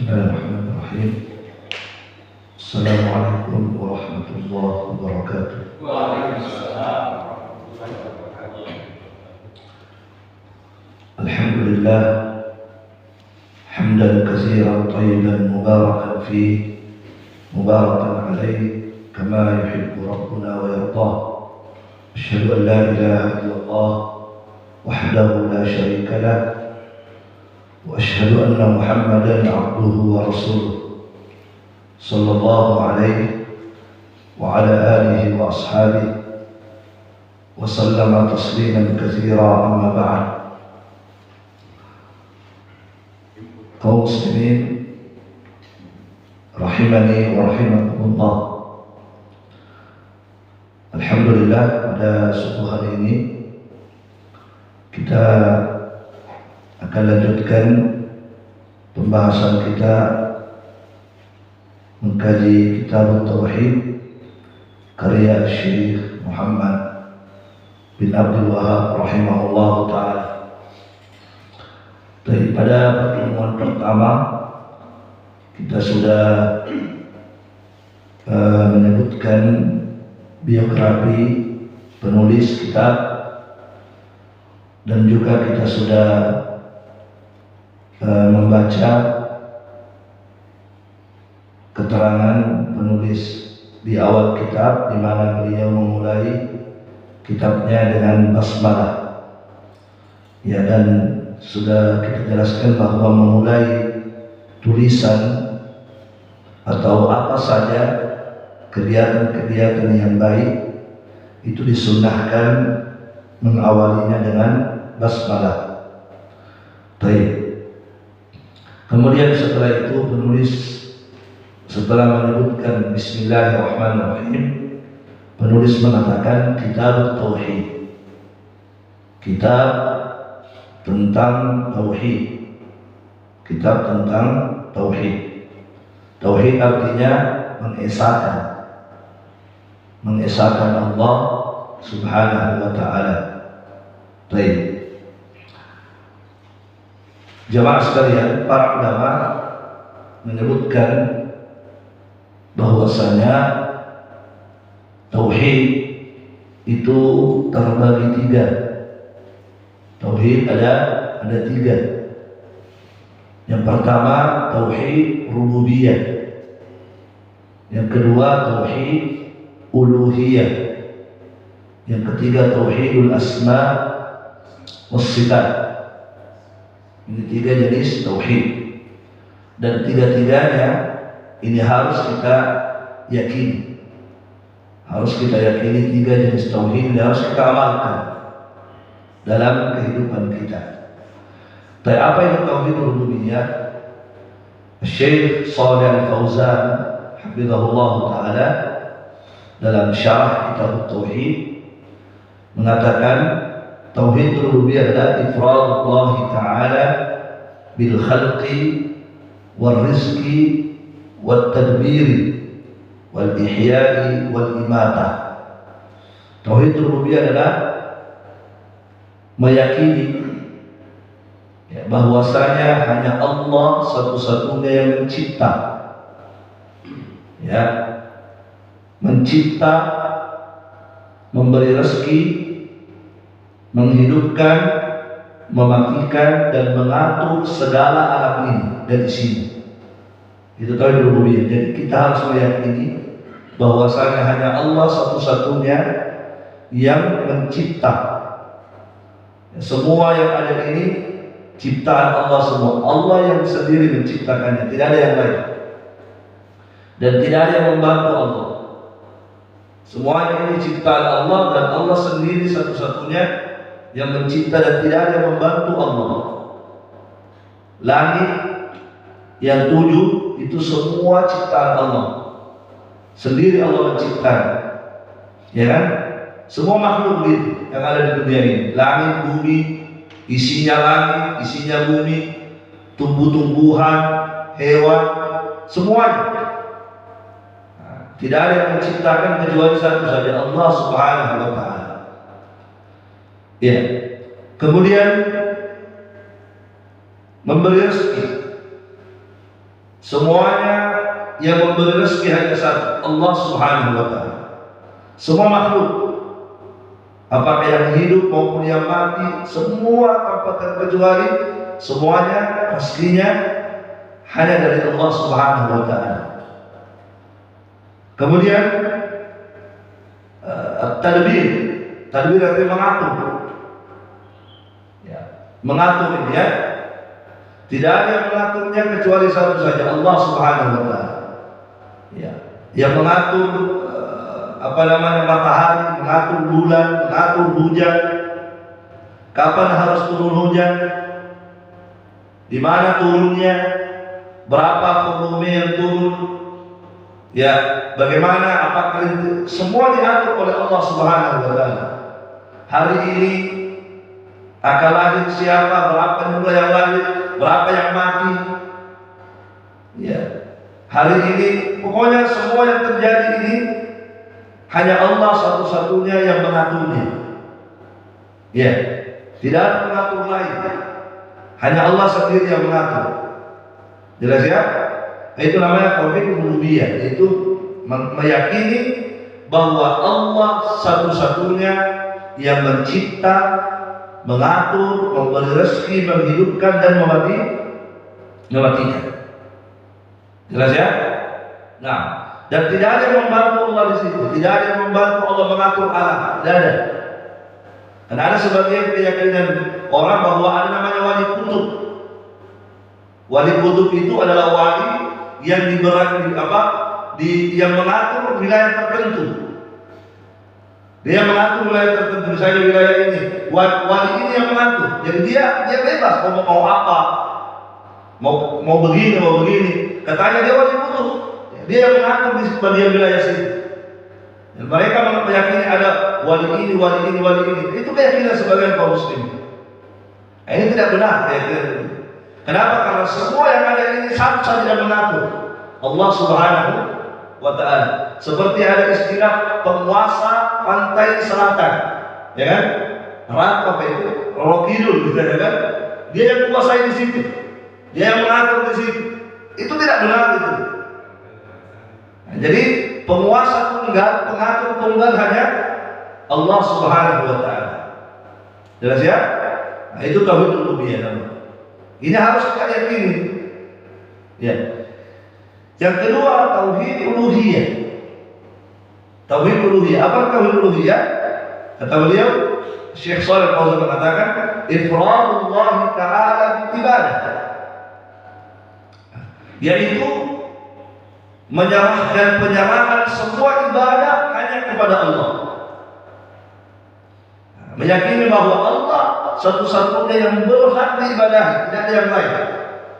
Bismillahirrahmanirrahim. Assalamualaikum warahmatullahi wabarakatuh. Waalaikumsalam. Alhamdulillah hamdan katsiran thayyiban mubarakan fihi mubarakan alaihi kama yuhibbu rabbuna wa yardah. Asyhadu an la ilaha illallah wahdahu la syarika lah wa asyhadu anna Muhammadan abduhu wa rasuluh sallallahu alaihi wa ala alihi wa ashabihi wa sallama tasliman katsira, amma ba'd. Kaum muslimin rahimani wa rahimakumullah. Alhamdulillah, pada subuh hari ini kita akan lanjutkan pembahasan kita mengkaji kitab Tauhid karya Syekh Muhammad bin Abdul Wahab rahimahullah ta'ala. Pada pertemuan pertama kita sudah menyebutkan biografi penulis kitab, dan juga kita sudah membaca keterangan penulis di awal kitab, di mana beliau memulai kitabnya dengan basmalah. Ya, dan sudah kita jelaskan bahwa memulai tulisan atau apa saja kegiatan-kegiatan yang baik itu disunnahkan mengawalinya dengan basmalah. Baik. Kemudian setelah itu penulis setelah menyebutkan Bismillahirrahmanirrahim, penulis mengatakan kitab Tauhid, kitab tentang Tauhid, kitab tentang Tauhid. Tauhid artinya mengesahkan Allah Subhanahu wa ta'ala. Baik. Jamaah sekalian, para ulama menyebutkan bahwasanya Tauhid itu terbagi tiga. Tauhid ada tiga. Yang pertama Tauhid Rububiyah, yang kedua Tauhid Uluhiyah, yang ketiga Tauhidul Asma was Sifat. Ini tiga jenis Tauhid, dan tiga-tiganya ini harus kita yakini. Harus kita yakini tiga jenis Tauhid dan harus kita amalkan dalam kehidupan kita. Tapi apa itu Tauhid Rububiyah? Syekh Shalih Al-Fauzan hafizahullah ta'ala dalam syarah kitab Tauhid mengatakan Tauhid Rububiyah adalah ifradullah ta'ala bil khalqi wal rizqi wal tadbiri wal ihya'i wal imatah. Tauhid Rububiyah adalah meyakini bahwasanya hanya Allah satu-satunya yang mencipta, mencipta, memberi rezeki, menghidupkan, mematikan, dan mengatur segala alam ini dari sini. Itu Tauhid Rububiyah. Jadi kita harus meyakini bahwasanya hanya Allah satu-satunya yang mencipta. Semua yang ada ini ciptaan Allah semua. Allah yang sendiri menciptakannya, tidak ada yang lain. Dan tidak ada yang membantu Allah. Semuanya ini ciptaan Allah, dan Allah sendiri satu-satunya yang mencipta, dan tidak ada yang membantu Allah. Langit yang 7 itu semua ciptaan Allah. Sendiri Allah menciptakan. Ya kan? Semua makhluk gitu yang ada di dunia ini. Langit, bumi, isinya langit, isinya bumi, tumbuh-tumbuhan, hewan, semuanya. Tidak ada yang menciptakan kecuali satu saja, Allah Subhanahu wa ta'ala. Ya. Kemudian memberi rezeki. Semuanya yang memberi rezeki hanya satu, Allah Subhanahu wa Ta'ala. Semua makhluk, apakah yang hidup maupun yang mati, semua tanpa terkecuali, semuanya rezekinya hanya dari Allah Subhanahu wa Ta'ala. Kemudian tadbir artinya mengatur. Ya, mengatur ini ya. Tidak ada yang mengaturnya kecuali satu saja, Allah Subhanahu wa Ta'ala. Ya, yang mengatur matahari, mengatur bulan, mengatur hujan, kapan harus turun hujan, di mana turunnya, berapa volume yang turun, ya, bagaimana, apakah itu semua diatur oleh Allah Subhanahu wa Ta'ala. Hari ini akan lahir siapa, berapa jumlah yang lahir, berapa yang mati, ya. Hari ini pokoknya semua yang terjadi ini hanya Allah satu-satunya yang mengaturnya. Ya, tidak ada pengatur lain. Hanya Allah sendiri yang mengatur. Jelas ya? Itu namanya tauhid rububiyah, yaitu meyakini bahwa Allah satu-satunya yang mencipta, mengatur, memberi rezeki, menghidupkan dan mematikan. Jelas ya? Nah, dan tidak ada yang membantu Allah di situ. Tidak ada yang membantu Allah mengatur alam. Tidak ada. Karena ada sebagian keyakinan orang bahwa ada namanya wali kutub. Wali kutub itu adalah wali yang yang mengatur wilayah tertentu. Dia mengatur wilayah tertentu, misalnya wilayah ini. Wali ini yang mengatur. Jadi dia bebas mau apa, mau begini, mau begini. Katanya dia wali kutub. Dia yang mengatur di bagian wilayah situ. Dan mereka meyakini ada wali ini. Itu keyakinan sebagian kaum muslim. Nah, ini tidak benar keyakinan ini. Kenapa? Karena semua yang ada ini satu saja yang mengatur, Allah Subhanahu wa Ta'ala. Seperti ada istilah penguasa pantai selatan, ya kan? Apa itu? Rokidul, gitu ya kan? Dia yang menguasai di situ, dia yang mengatur di situ. Itu tidak benar itu. Nah, jadi penguasa tunggal, pengatur tunggal hanya Allah Subhanahu wa Ta'ala. Jelas ya? Nah, itu tauhid rububiyah namanya. Ini harus kita yakini. Ya. Yang kedua, tauhid uluhiyah. Tauhid uluhiyah. Apa tauhid uluhiyah? Kata beliau, Syekh Shalih Al-Fauzan mengatakan, ifradullah ta'ala ibadah. Yaitu penyerahan semua ibadah hanya kepada Allah. Meyakini bahwa Allah satu-satunya yang berhak diibadahi, tidak ada yang lain.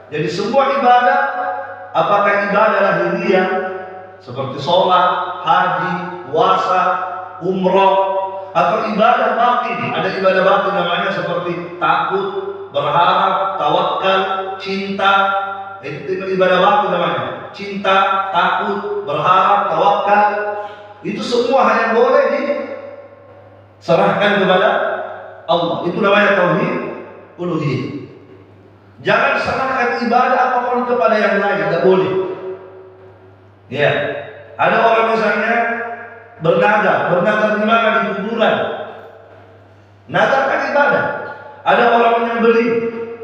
Jadi semua ibadah, apakah ibadah lahiriah seperti sholat, haji, puasa, umroh, atau ibadah batin. Ada ibadah batin namanya seperti takut, berharap, tawakal, cinta. Itu ibadah batin namanya. Cinta, takut, berharap, tawakal. Itu semua hanya boleh diserahkan kepada Allah. Itu namanya tauhid uluhiyah. Jangan serahkan ibadah apapun kepada yang lain, tidak boleh. Ya, ada orang misalnya bernadar di mana, di kuburan. Nadar kan ibadah. Ada orang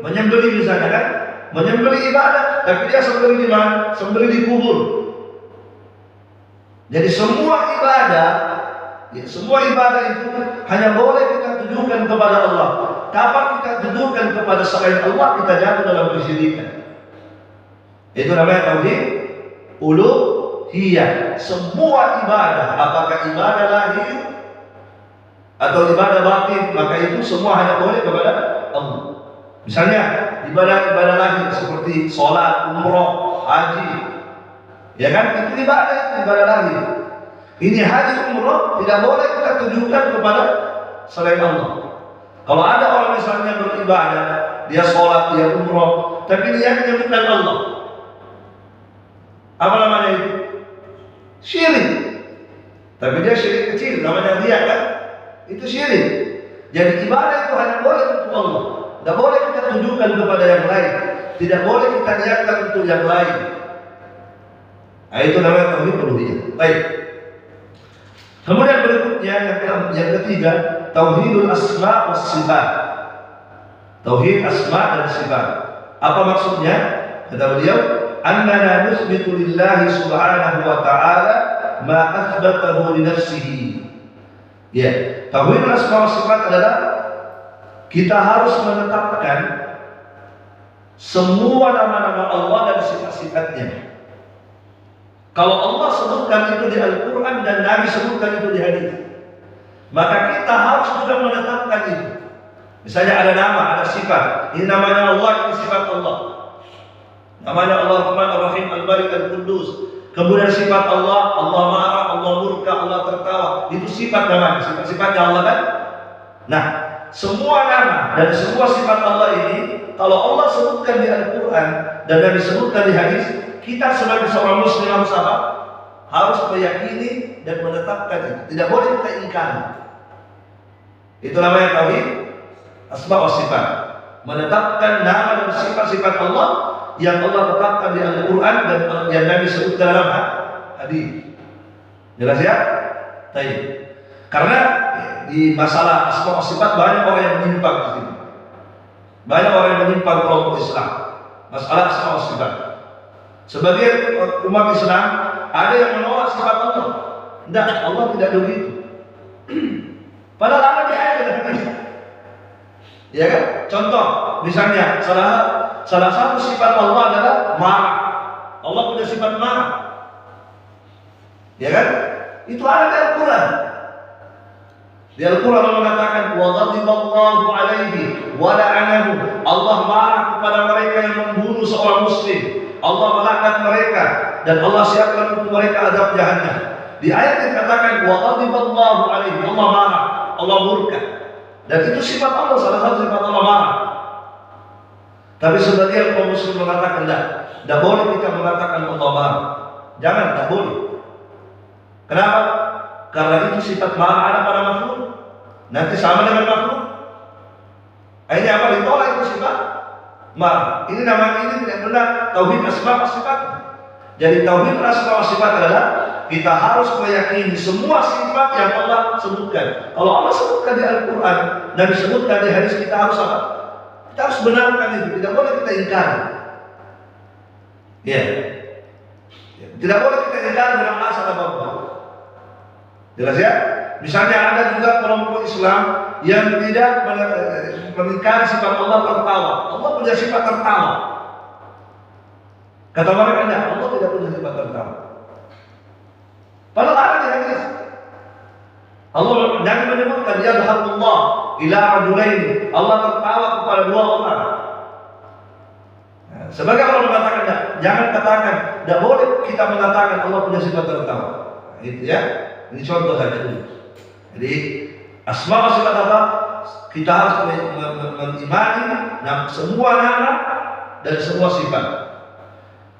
menyembelih misalnya kan, menyembelih ibadah, tapi dia sembelih di mana? Sembelih di kubur. Jadi semua ibadah itu hanya boleh kita tujukan kepada Allah. Kapan kita tujukan kepada selain Allah, kita jatuh dalam kesyirikan. Itu namanya tauhid uluhiyah. Semua ibadah, apakah ibadah lahir atau ibadah batin, maka itu semua hanya boleh kepada Allah. Misalnya ibadah lahir seperti sholat, umroh, haji, ya kan? Itu ibadah lahir. Ini haji, umroh tidak boleh kita tujukan kepada selain Allah. Kalau ada orang misalnya beribadah, dia sholat, dia umroh, tapi dia menyebutkan Allah, apa namanya itu? Syirik. Tapi dia syirik kecil, namanya dia kan? Itu syirik. Jadi ibadah itu hanya boleh untuk Allah. Tidak boleh kita tujukan kepada yang lain. Tidak boleh kita niatkan untuk yang lain. Nah, itu namanya tauhid uluhiyah. Baik. Kemudian berikutnya yang ketiga, tauhidul asma was sifat. Tauhid asma dan sifat. Apa maksudnya? Kata beliau, annana nuthbitu lillahi subhanahu wa ta'ala ma athbatahu li nafsihi. Ya, tauhidul asma was sifat adalah kita harus menetapkan semua nama-nama Allah dan sifat-sifatnya. Kalau Allah sebutkan itu di Al-Quran dan Nabi sebutkan itu di hadis, maka kita harus juga menetapkan itu. Misalnya ada nama, ada sifat. Ini namanya Allah, ini sifat Allah. Namanya Allah Rahman Ar-Rahim Al-Malik Al-Qudus. Kemudian sifat Allah, Allah marah, Allah murka, Allah tertawa. Itu sifat namanya, sifat-sifatnya Allah kan? Nah, semua nama dan semua sifat Allah ini, kalau Allah sebutkan di Al-Quran dan Nabi sebutkan di hadis, kita sebagai seorang muslim harus apa? Harus meyakini dan menetapkan itu. Tidak boleh kita ingkari. Itu namanya tauhid asma wa sifat. Menetapkan nama dan sifat-sifat Allah yang Allah tetapkan di Al-Quran dan yang Nabi sebutkan dalam hadis. Jelas ya? Baik. Karena di masalah asma wa sifat banyak orang yang menyimpang di sini. Banyak orang yang menyimpang kelompok Islam. Masalah asma wa sifat. Sebagian umat Islam ada yang menolak sifat Allah. Tidak, Allah tidak begitu. Padahal ada di ayat dan hadis. Ya kan? Contoh, misalnya salah satu sifat Allah adalah marah. Allah punya sifat marah. Ya kan? Itu ada di Al-Quran. Di Al-Quran Allah mengatakan wa ghadiballahu alaihi wa la'anahu. Allah marah kepada mereka yang membunuh seorang muslim. Allah melaknat mereka dan Allah siapkan untuk mereka azab jahannam. Di ayat dikatakan wa ghadiballahu alaihi, Allah marah, Allah murka. Dan itu sifat Allah, salah satu sifat Allah marah. Tapi sebagian kaum muslim mengatakan tidak boleh kita mengatakan Allah marah. Jangan, tidak boleh. Kenapa? Karena itu sifat marah ada pada makhluk. Nanti sama dengan makhluk. Ini apa ditolak itu sifat marah. Ini namanya ini tidak benar tauhid asma wa sifat. Jadi tauhid asma wa sifat adalah kita harus meyakini semua sifat yang Allah sebutkan. Kalau Allah sebutkan di Al-Quran dan disebutkan di hadis, kita harus apa? Kita harus benarkan itu. Tidak boleh kita ingkari. Ya. Tidak boleh kita ingkari dengan asal apapun. Jelas ya? Misalnya ada juga kelompok Islam yang tidak mengingkari sifat Allah tertawa. Allah punya sifat tertawa. Kata mereka enggak, Allah tidak punya sifat tertawa. Padahal ada di hadis. Allah Nabi menyebutkan yadhhabullah ila rajulain. Allah tertawa kepada dua orang. Nah, sebagai orang mengatakan enggak, jangan katakan, tidak boleh kita mengatakan Allah punya sifat tertawa. Nah, itu ya. Ini contoh saja dulu. Jadi asma wa sifat apa? Kita harus mengimani semua nama dan semua sifat.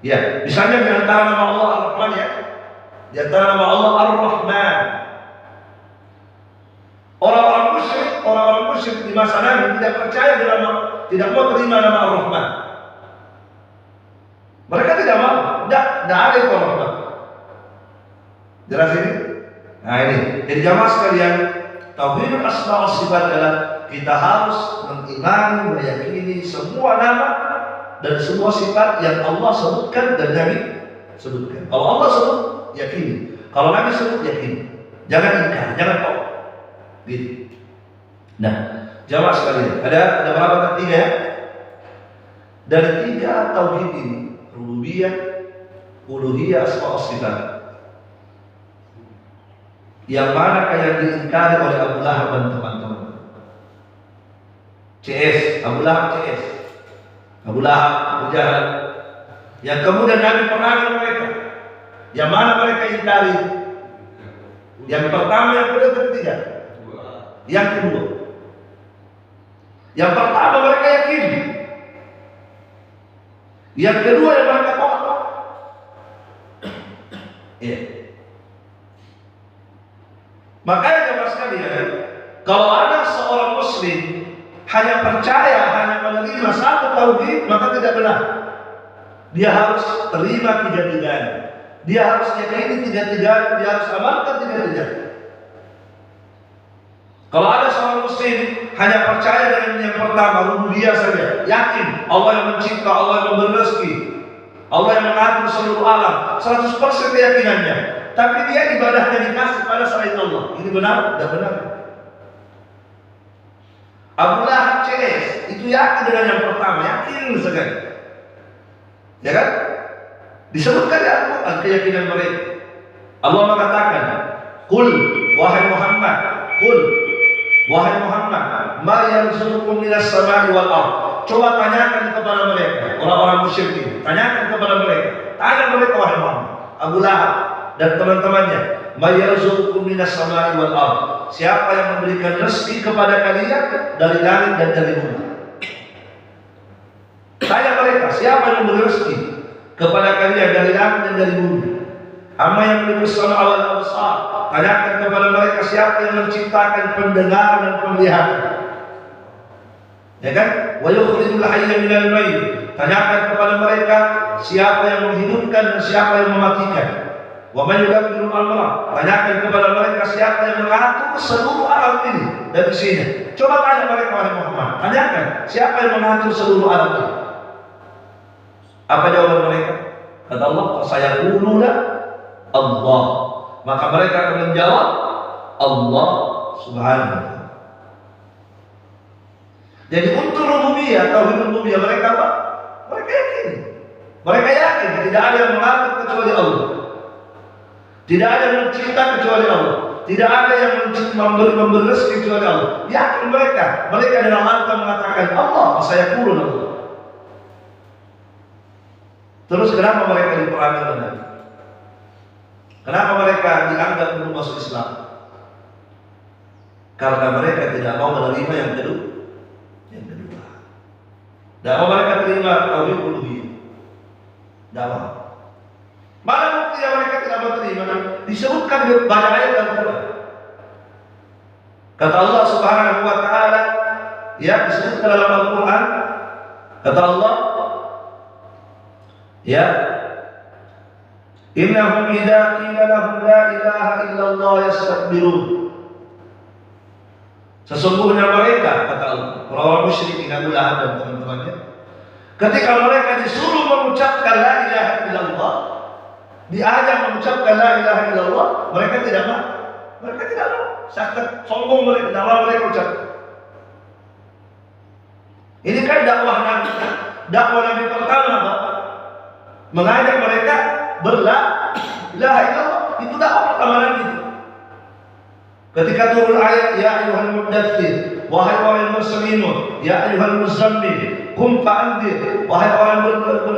Ya, misalnya di antara nama Allah Ar-Rahman ya. Di antara nama Allah Ar-Rahman. Orang-orang musyrik di masa Nabi tidak percaya dengan tidak mau terima nama Ar-Rahman. Mereka tidak mau, tidak ada itu Ar-Rahman. Jelas ini? Nah ini, jadi jamaah sekalian, tauhidul asma wa sifat adalah kita harus mengimani, meyakini semua nama dan semua sifat yang Allah sebutkan dan Nabi sebutkan. Kalau Allah sebut, yakini. Kalau Nabi sebut, yakini. Jangan ingkar, jangan tolak. Gitu. Nah, jamaah sekalian, ada berapa ketiga ya? Dari tiga tauhid ini, rububiyah, uluhiyah, asma wa sifat. Yang mana yang diingkari oleh Abu Lahab dan teman-teman? Abu Lahab CS. Abu Lahab, Abu Jahal. Yang kemudian Nabi perangi mereka. Yang mana mereka ingkari? Yang pertama, yang kedua, yang ketiga? Yang kedua. Yang pertama mereka yakin. Yang kedua yang mereka tolak. Iya. Makanya jemaah sekalian, kalau ada seorang muslim hanya percaya, hanya menerima satu tauhid, maka tidak benar. Dia harus terima tiga-tiganya. Dia harus yakini tiga-tiga, dia harus amalkan tiga-tiga. Kalau ada seorang muslim hanya percaya dengan yang pertama, rububiyah saja, yakin Allah yang mencipta, Allah yang memberi rezeki, Allah yang mengatur seluruh alam, 100% keyakinannya, tapi dia ibadahnya dikasih pada selain Allah. Ini benar? Tidak benar. Abu Lahab CS itu yakin dengan yang pertama, yakin sekali, ya kan? Disebutkan di Al-Quran keyakinan mereka. Allah mengatakan, "Qul wahai Muhammad, qul wahai Muhammad, ma yarzuqukum minas samai wal ardh." Coba tanyakan kepada mereka, orang-orang musyrik, tanyakan kepada mereka, tanya mereka wahai Muhammad, Abu Lahab dan teman-temannya, ma yarzuqukum minas samai wal ardh. Siapa yang memberikan rezeki kepada kalian dari langit dan dari bumi? Tanya mereka, siapa yang memberi rezeki kepada kalian dari langit dan dari bumi? Amma yang memiliki sama awal besar. Tanyakan kepada mereka, siapa yang menciptakan pendengar dan penglihatan? Ya kan? Wa yukhrijul hayya minal mayyit. Tanyakan kepada mereka, siapa yang menghidupkan dan siapa yang mematikan? Wa man yudabbirul amra. Tanyakan kepada mereka, siapa yang mengatur seluruh alam ini dari sini. Coba tanya mereka wahai Muhammad, tanyakan, siapa yang mengatur seluruh alam ini? Apa jawaban mereka? Kata Allah, sayaquluna Allah. Maka mereka akan menjawab Allah Subhanahu wa taala. Jadi untuk rububiyah, tauhid rububiyah mereka apa? Mereka yakin. Mereka yakin tidak ada yang mengatur kecuali Allah. Tidak ada yang mencipta kecuali Allah. Tidak ada yang memberi rezeki kecuali Allah. Yakin mereka. Mereka dengan mantap mengatakan Allah, sayaquluna Allah. Terus kenapa mereka diperangi dengan Nabi? Kenapa mereka dianggap belum masuk Islam? Karena mereka tidak mau menerima yang kedua. Tidak mau mereka terima tauhid uluhiyah. Tidak mau. Mana bukti yang mereka tidak mau terima? Disebutkan di banyak ayat Al-Quran. Kata Allah Subhanahu wa taala, ya disebutkan dalam Al-Quran, kata Allah, ya, innahum idza qila lahum la ilaha illallah yastakbirun. Sesungguhnya mereka, kata Allah, orang musyrik Abu Lahab dan teman-temannya, ketika mereka disuruh mengucapkan la ilaha illallah, diajak mengucapkan la ilaha illallah, mereka tidak mau. Mereka tidak mau. Sangat sombong mereka, tidak mau mereka ucapkan. Ini kan dakwah Nabi. Dakwah Nabi pertama apa? Mengajak mereka berla ilaha illallah. Itu dakwah pertama Nabi. Ketika turun ayat ya ayyuhal muddatsir, wahai orang yang berselimut, ya ayyuhal muzammil, qum fa'andzir, wahai orang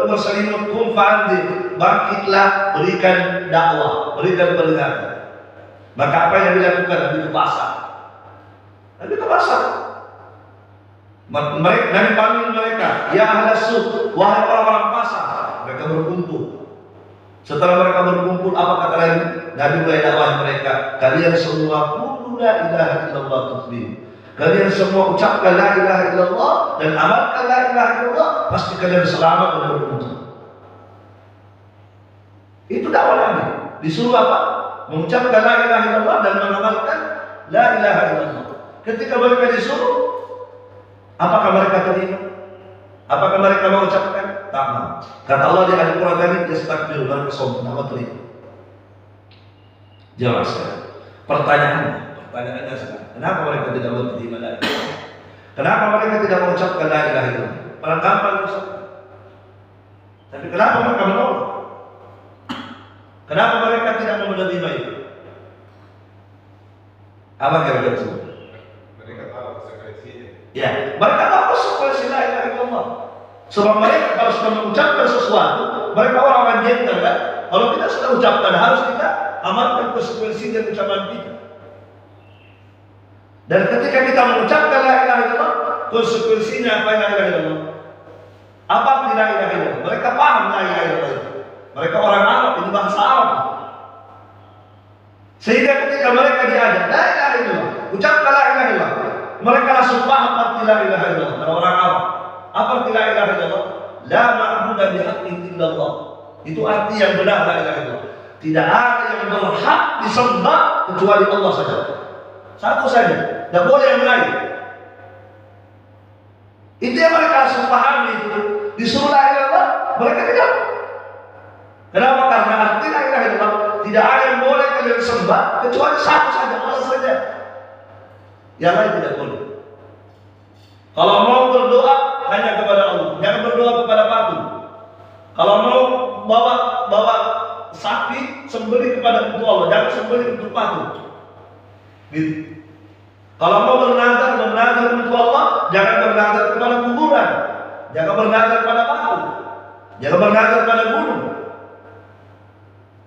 berselimut, qum fa'andzir, bangkitlah, berikan dakwah, berikan peringatan. Maka apa yang dilakukan? Nabi ke pasar. Nabi ke pasar. Nabi panggil mereka, ya ahlas suq, wahai orang-orang pasar. Mereka berkumpul. Setelah mereka berkumpul, apa kata Nabi? Nabi mulai dakwah mereka, kalian semua qulu la ilaha illallah tuflih. Kalian semua ucapkan la ilaha illallah dan amalkan la ilaha illallah, pasti kalian selamat dan beruntung. Itu dakwah Nabi. Disuruh apa? Mengucapkan la ilaha illallah dan mengamalkan la ilaha illallah. Ketika mereka disuruh, apakah mereka terima? Apakah mereka mengucapkan? Tak mau. Kata Allah di Al-Quran tadi, yastakbir, mereka sombong, tidak terima. Jelas ya. Pertanyaannya sekarang, kenapa mereka tidak mau terima la ilaha illallah? Kenapa mereka tidak mengucapkan la ilaha illallah? Paling gampang mengucapkan. Tapi kenapa mereka menolak? Kenapa mereka tidak mau menerima itu? Apa kira-kira itu? Mereka tahu konsekuensinya. Ya, mereka tahu konsekuensi la ilaha illallah. Sebab mereka kalau sudah mengucapkan sesuatu, mereka orang gentle kan? Kalau kita sudah ucapkan, harus kita amalkan konsekuensi dan ucapan kita. Dan ketika kita mengucapkan la ilaha illallah, konsekuensinya apa la ilaha illallah? Apa arti la ilaha illallah? Mereka paham la ilaha illallah itu. Mereka orang Arab, ini bahasa Arab. Sehingga ketika mereka diajak la ilaha illallah, ucapkan la ilaha illallah, mereka langsung paham arti la ilaha illallah. Dari orang Arab, apa arti la ilaha illallah? La ma'budu bihaqqin illallah. Itu arti yang benar la ilaha illallah. Tidak ada yang berhak disembah kecuali Allah saja. Satu saja, tidak boleh yang lain. Itu yang mereka harus pahami itu. Disuruh la ilaha illallah, mereka tidak. Kenapa? Karena arti la ilaha illallah tidak ada yang boleh kalian sembah kecuali satu saja, Allah saja. Yang lain tidak boleh. Kalau mau berdoa hanya kepada Allah, jangan berdoa kepada patung. Kalau mau bawa sapi sembelih kepada untuk Allah, jangan sembelih untuk patung. Gitu. Kalau mau bernazar untuk Allah, jangan bernazar kepada kuburan, jangan bernazar pada patung, jangan bernazar pada gunung.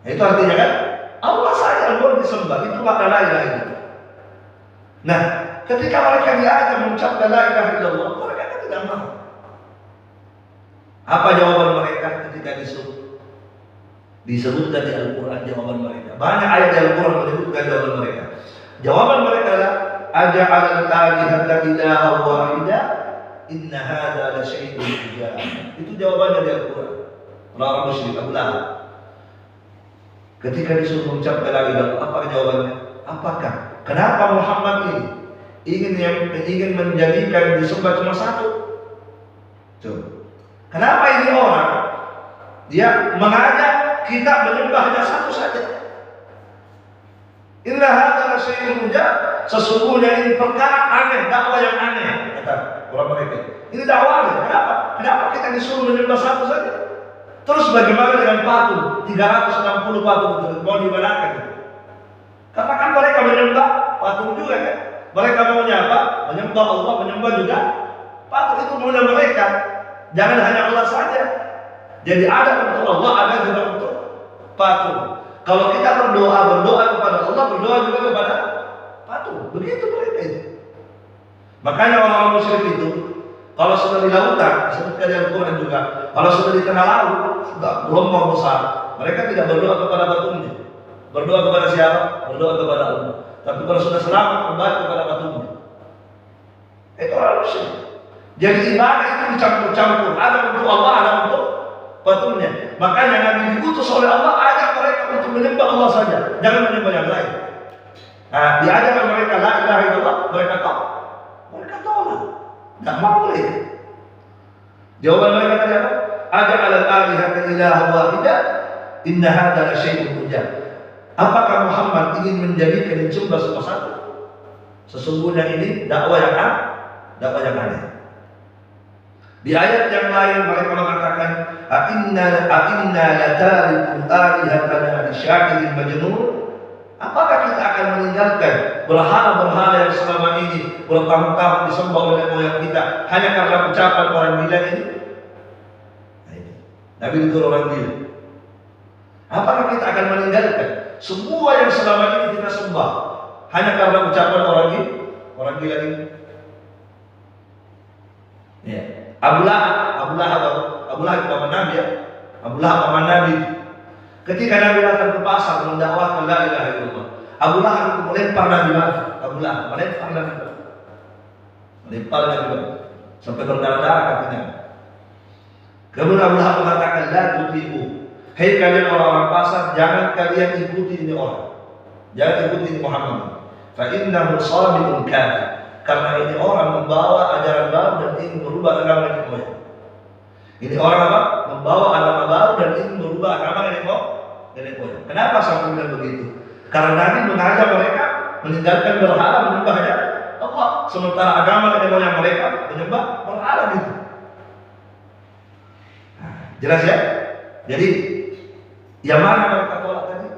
Itu artinya kan Allah saja yang boleh disembah. Itu makna la ilaha illallah. Nah, ketika mereka diajak mengucapkan la ilaha illallah, mereka kan tidak mau. Apa jawaban mereka ketika disuruh? Disebutkan di Al-Quran jawaban mereka. Banyak ayat di Al-Quran menyebutkan jawaban mereka. Jawaban mereka adalah aja'al al-alihata ilaha wahida inna hadza la syai'un ujab. Itu jawabannya di Al-Quran. Orang musyrik Abu Lahab. Ketika disuruh mengucapkan la ilaha illallah, apa jawabannya? Apakah? Kenapa Muhammad ini ingin menjadikan disembah cuma satu? Coba. Kenapa ini orang dia mengajak kita menyembah hanya satu saja? Inna hadza la syai'un ujab. Sesungguhnya ini perkara aneh, dakwah yang aneh, kata orang mereka. Ini dakwahnya. Kenapa kita disuruh menyembah satu saja? Terus bagaimana dengan patung? 360 patung itu mau dimanakan? Karena kan mereka menyembah patung juga kan? Mereka maunya apa? Menyembah Allah, menyembah juga patung. Itu maunya mereka. Jangan hanya Allah saja. Jadi ada untuk Allah, ada juga untuk patung. Kalau kita berdoa kepada Allah, berdoa juga kepada patung. Begitu mereka itu. Makanya orang-orang musyrik itu, kalau sudah di lautan, disebutkan di Al-Quran juga, kalau sudah di tengah laut, sudah gelombang besar, mereka tidak berdoa kepada patungnya. Berdoa kepada siapa? Berdoa kepada Allah. Tapi kalau sudah selamat, kembali kepada patungnya. Itu orang musyrik. Jadi ibadah itu dicampur-campur, ada untuk Allah, ada untuk patungnya. Makanya Nabi diutus oleh Allah ajak mereka untuk menyembah Allah saja, jangan menyembah yang lain. Nah, diajarkan mereka la ilaha illallah, mereka tolak, nggak mau mereka. Jawaban mereka tadi apa? Aja'al al-alihata ilaha wahida inna hadza la syai'un ujab. Apakah Muhammad ingin menjadikan disembah cuma satu? Sesungguhnya ini dakwah yang aneh. Di ayat yang lain mereka mengatakan inna latariku alihatana li sya'irin majnun. Apakah kita akan meninggalkan berhala-berhala yang selama ini bertahun-tahun disembah oleh moyang kita hanya karena ucapan orang gila ini? Nabi itu orang gila. Apakah kita akan meninggalkan semua yang selama ini kita sembah hanya karena ucapan orang gila ini? Ya. Abu Lahab paman Nabi ya. Abu Lahab paman Nabi. Ketika Nabi datang ke pasar mendakwakan la ilaha illallah, Abu Lahab itu melempar Nabi. Melempar Nabi sampai berdarah-darah kakinya. Kemudian Abu Lahab mengatakan la tuti'u. Hei kalian orang-orang pasar, jangan kalian ikuti ini orang. Jangan ikuti ini Muhammad. Fa innahu sabiqun kafir. Karena ini orang membawa ajaran baru dan ingin merubah agama nenek moyang. Ini orang apa? Membawa agama baru dan ingin merubah agama nenek moyang. Kenapa sampai bilang begitu? Karena Nabi mengajak mereka meninggalkan berhala, menyembahnya Allah. Sementara agama nenek moyang mereka menyembah berhala gitu. Nah, jelas ya? Jadi yang mana mereka tolak tadi?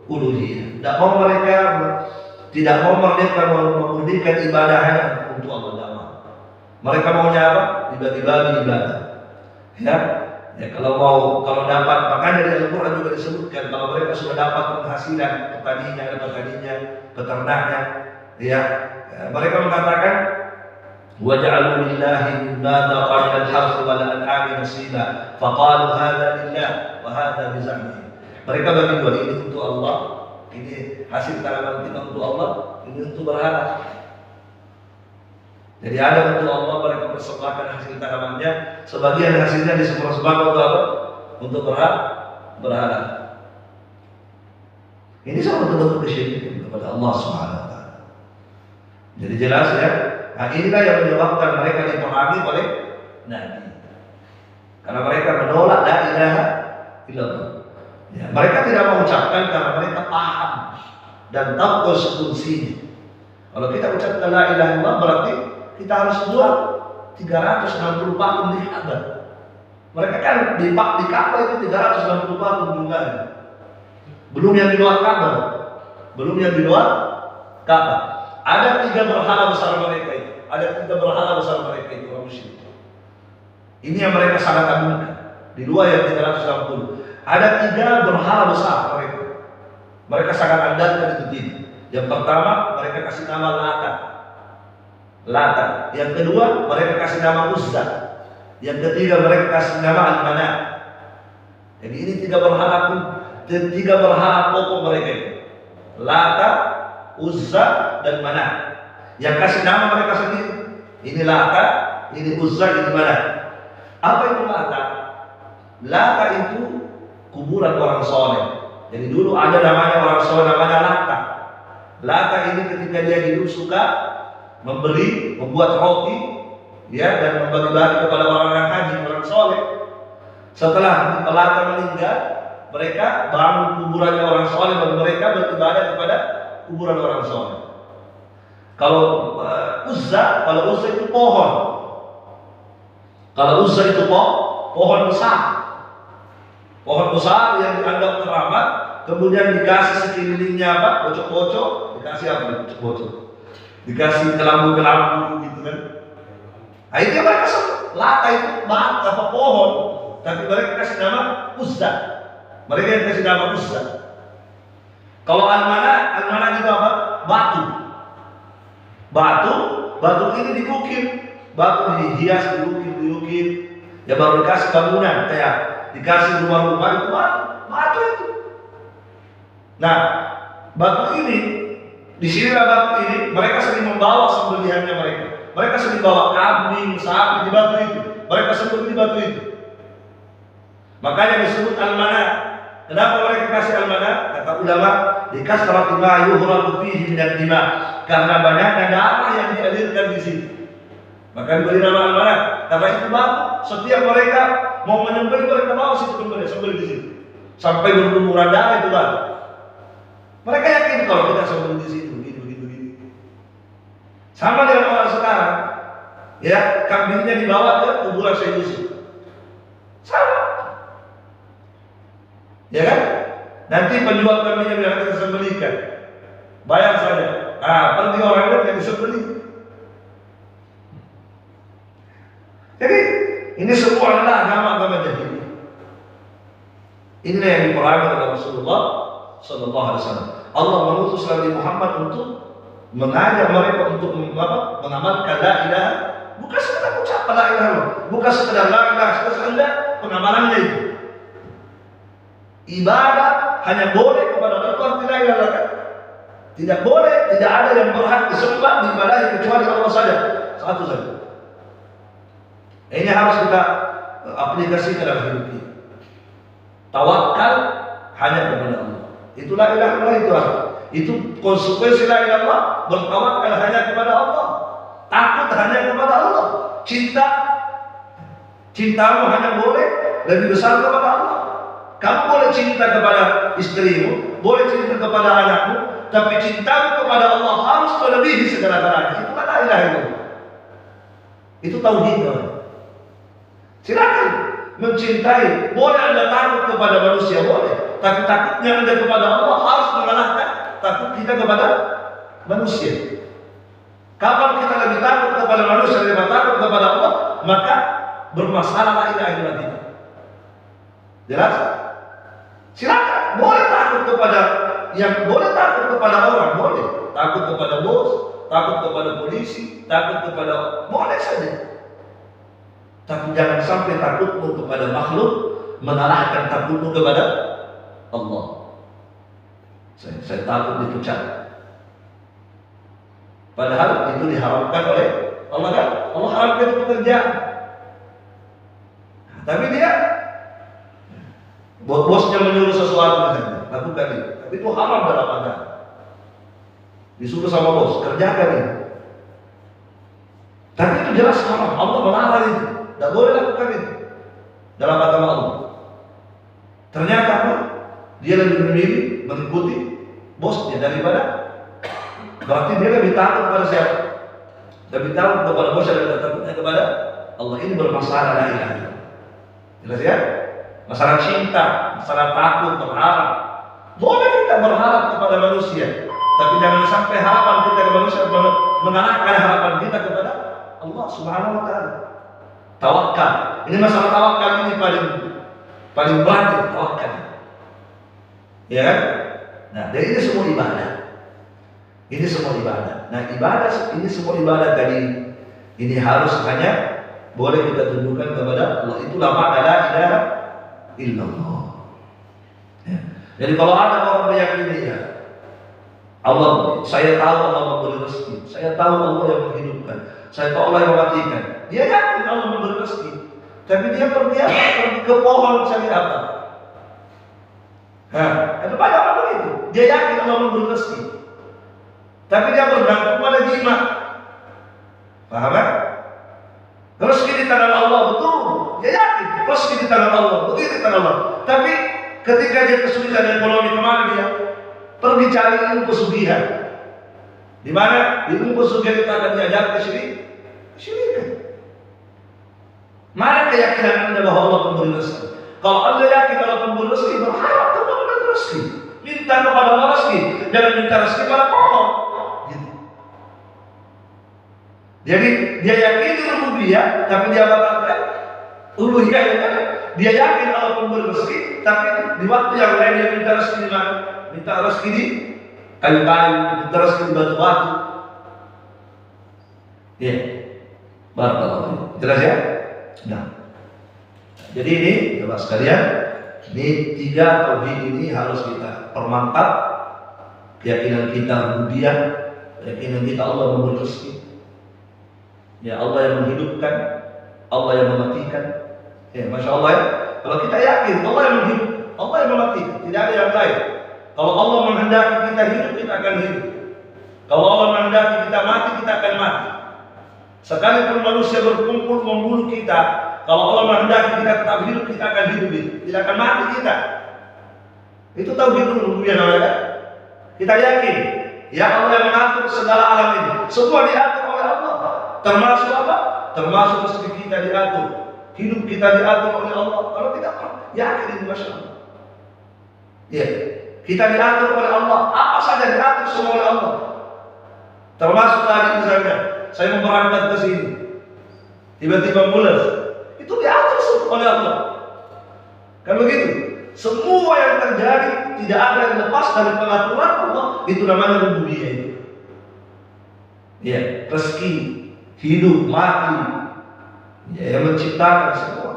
Uluhiyah. Tidak mau mereka memurnikan ibadahnya untuk Allah. Mereka maunya apa? Dibagi-bagi ibadah. Ya kalau dapat, makanya di Al-Quran juga disebutkan kalau mereka sudah dapat penghasilan petaninya, peternaknya, ya mereka mengatakan waja'alu lillahi mimma taqala al-harth wal an'ami nasiba faqalu hadza lillah wa hadza bi zammihi. Mereka bagi dua, ini untuk Allah, ini hasil tanaman kita untuk Allah, ini untuk berhala. Jadi ada untuk Allah, mereka persembahkan hasil tanamannya, sebagian hasilnya disebar untuk apa? Untuk berhala. berhala. Ini sama bentuk kesyirikan kepada Allah Subhanahu wa taala. Jadi jelas ya. Nah, inilah yang menyebabkan mereka diperangi oleh Nabi. Karena mereka menolak la ilaha illallah. Ya, mereka tidak mengucapkan karena mereka paham dan tahu konsekuensinya. Kalau kita ucapkan la ilaha illallah berarti kita harus buat 360 patung di Ka'bah. Mereka kan di Ka'bah itu 360 patung jumlahnya. Belum yang di luar Ka'bah. Belum yang di luar Ka'bah. Ada 3 berhala besar mereka itu. Ada 3 berhala besar mereka itu orang musyrik. Ini yang mereka sangat agungkan. Di luar yang 360. Ada 3 berhala besar mereka. Mereka sangat andalkan itu 3. Yang pertama mereka kasih nama Lata. Yang kedua mereka kasih nama Uzza. Yang ketiga mereka kasih nama Al-Manat. Jadi ini 3 berhala pokok mereka itu. Lata, Uzza dan Manat. Yang kasih nama mereka sendiri. Ini Lata, ini Uzza, ini Manat. Apa itu Lata? Lata itu kuburan orang soleh. Jadi dulu ada namanya orang soleh namanya Lata. Lata ini ketika dia hidup suka membuat roti, ya, dan membagi-bagi kepada orang yang haji, orang soleh. Setelah Lata meninggal, mereka bangun kuburannya orang soleh dan mereka beribadah kepada kuburan orang soleh. Kalau Uzza itu pohon. Kalau Uzza itu pohon besar. Pohon besar yang dianggap keramat, kemudian dikasih sekelilingnya apa? Bocok-bocok, dikasih apa? Bocok-bocok. Dikasih kelambu-kelambu gitu kan. Akhirnya mereka sebut Lata itu pohon, tapi mereka kasih nama Uzza. Mereka yang kasih nama Uzza. Kalau Al-Manat itu apa? Batu ini diukir, batu dihias, diukir. Ya baru dikasih bangunan, kayak dikasih rumah-rumah itu batu itu. Nah, batu ini, di sinilah batu ini mereka sering membawa sembelihannya mereka. Mereka sering bawa kambing, sapi di batu itu. Mereka sembelih di batu itu. Makanya disebut Al-Manat. Kenapa mereka kasih Al-Manat? Kata ulama, dikasrati ma yuhradu fihi minad dima. Karena banyaknya darah yang dialirkan di sini. Maka diberi nama Al-Manat. Karena itu batu, setiap mereka mau menyembelih mereka bawa situ sembelih di sini. Sampai berlumuran darah itu batu. Mereka yakin kalau kita sembelih di situ begini. Sama dengan orang sekarang, ya, kambingnya dibawa ke kuburan Syekh Yusuf. Sama. Ya kan? Nanti penjual kambingnya bilang kita sembelihkan. Bayar saja. Pergi orang yang disembelih. Jadi ini semua adalah agama-agama jahiliyah. Inilah yang diperangi oleh Rasulullah Sallallahu Alaihi Wasallam. Allah mengutus Nabi Muhammad untuk mengajak mereka untuk mengamalkan la ilaha, bukan sekedar ucapan la ilaha, bukan sekedar la ilaha, sekedar pengamalannya itu. Ibadah hanya boleh kepada Allah, tidak ilaha. Tidak boleh, tidak ada yang berhak disembah diibadahi kecuali Allah saja, satu saja. Ini harus kita aplikasikan dalam hidup kita. Tawakal hanya kepada Allah. Itulah ilaha illallah itu. Itu konsekuensi la ilaha illallah, bertawakal hanya kepada Allah. Takut hanya kepada Allah. Cintamu hanya boleh lebih besar kepada Allah. Kamu boleh cinta kepada istrimu, boleh cinta kepada anakmu, tapi cintamu kepada Allah harus melebihi segala-galanya. Itulah la ilaha illallah. Itu tauhid. Silakan mencintai, boleh Anda takut kepada manusia, boleh, tapi takutnya Anda kepada Allah harus mengalahkan takut kita kepada manusia. Kapan kita lebih takut kepada manusia daripada takut kepada Allah, maka bermasalah la ilaha illallah kita. Jelas? Silakan, boleh takut kepada orang, boleh. Takut kepada bos, takut kepada polisi, takut kepada, boleh saja. Tapi jangan sampai takutmu kepada makhluk mengalahkan takutmu kepada Allah. Saya takut dipecat. Padahal itu diharamkan oleh Allah kan? Allah haramkan itu pekerjaan. Tapi dia Bosnya menyuruh sesuatu misalnya, lakukan itu. Tapi itu haram dalam agama. Disuruh sama bos, kerjakan itu. Tapi itu jelas haram. Allah melarang itu. Tidak boleh lakukan itu dalam agama Allah. Ternyata apa? Dia lebih memilih mengikuti bosnya daripada, berarti dia lebih takut kepada siapa? Lebih takut kepada bosnya daripada takutnya kepada Allah. Ini bermasalah la ilaha illallah. Jelas ya? Masalah cinta, masalah takut, berharap. Boleh kita berharap kepada manusia, tapi jangan sampai harapan kita kepada manusia mengalahkan harapan kita kepada Allah Subhanahu wa taala. Tawakal. Ini masalah tawakal ini paling berat, tawakal. Ya kan? Nah, dan ini semua ibadah. Ini semua ibadah. Nah, ibadah ini semua ibadah tadi ini harus hanya boleh kita tunjukkan kepada Allah. Itulah makna la ilaha illallah. Ya. Jadi kalau ada orang meyakini ya Allah, saya tahu Allah memberi rezeki, saya tahu Allah yang menghidupkan, saya tahu Allah yang mematikan. Dia yakin Allah memberi rezeki, tapi dia pergi ke pohon cari apa? Ada banyak orang begitu. Dia yakin Allah memberi rezeki, tapi dia bergantung pada jimat. Paham kan? Rezeki di tangan Allah, betul. Dia yakin rezeki di tangan Allah, betul di tangan Allah. Tapi ketika dia kesulitan ekonomi, kemana dia? Pergi cari ilmu pesugihan. Di mana ilmu pesugihan itu akan diajar kesyirikan. Mana keyakinan Anda bahwa Allah memberi rezeki? Kalau Anda yakin Allah memberi rezeki, berharap kepada rezeki. Minta kepada Allah rezeki, jangan minta rezeki pada pohon. Gitu. Jadi dia yakin rububiyah, tapi dia batalkan uluhiyah. Dia yakin Allah memberi rezeki, tapi di waktu yang lain dia minta rezeki di mana? Minta rezeki di kayu-kayu, minta rezeki di batu-batu. Ya, barakallahu. Jelas ya? Nah, jadi ini Bapak sekalian, ini 3 tauhid ini harus kita permantap. Keyakinan kita rububiyah, keyakinan kita Allah memberi rezeki. Ya, Allah yang menghidupkan, Allah yang mematikan. Ya, masya Allah ya. Kalau kita yakin Allah yang menghidup, Allah yang mematikan, tidak ada yang lain. Kalau Allah menghendaki kita hidup, kita akan hidup. Kalau Allah menghendaki kita mati, kita akan mati. Sekalipun manusia berkumpul membunuh kita, kalau Allah menghendaki kita tetap hidup, kita akan hidup. Tidak akan mati kita. Itu tauhid rububiyah namanya. Kita yakin, ya Allah yang mengatur segala alam ini. Semua diatur oleh Allah. Termasuk apa? Termasuk rezeki kita diatur, hidup kita diatur oleh Allah. Kalau tidak yakin ini masya Allah. Ya, kita diatur oleh Allah. Apa saja diatur semua oleh Allah. Termasuk tadi misalnya, saya mau berangkat ke sini, tiba-tiba mules, itu diatur semua oleh Allah. Kan begitu? Semua yang terjadi tidak ada yang lepas dari pengaturan Allah. Itu namanya rububiyah itu. Ya, rezeki, hidup, mati, ya, yang menciptakan semua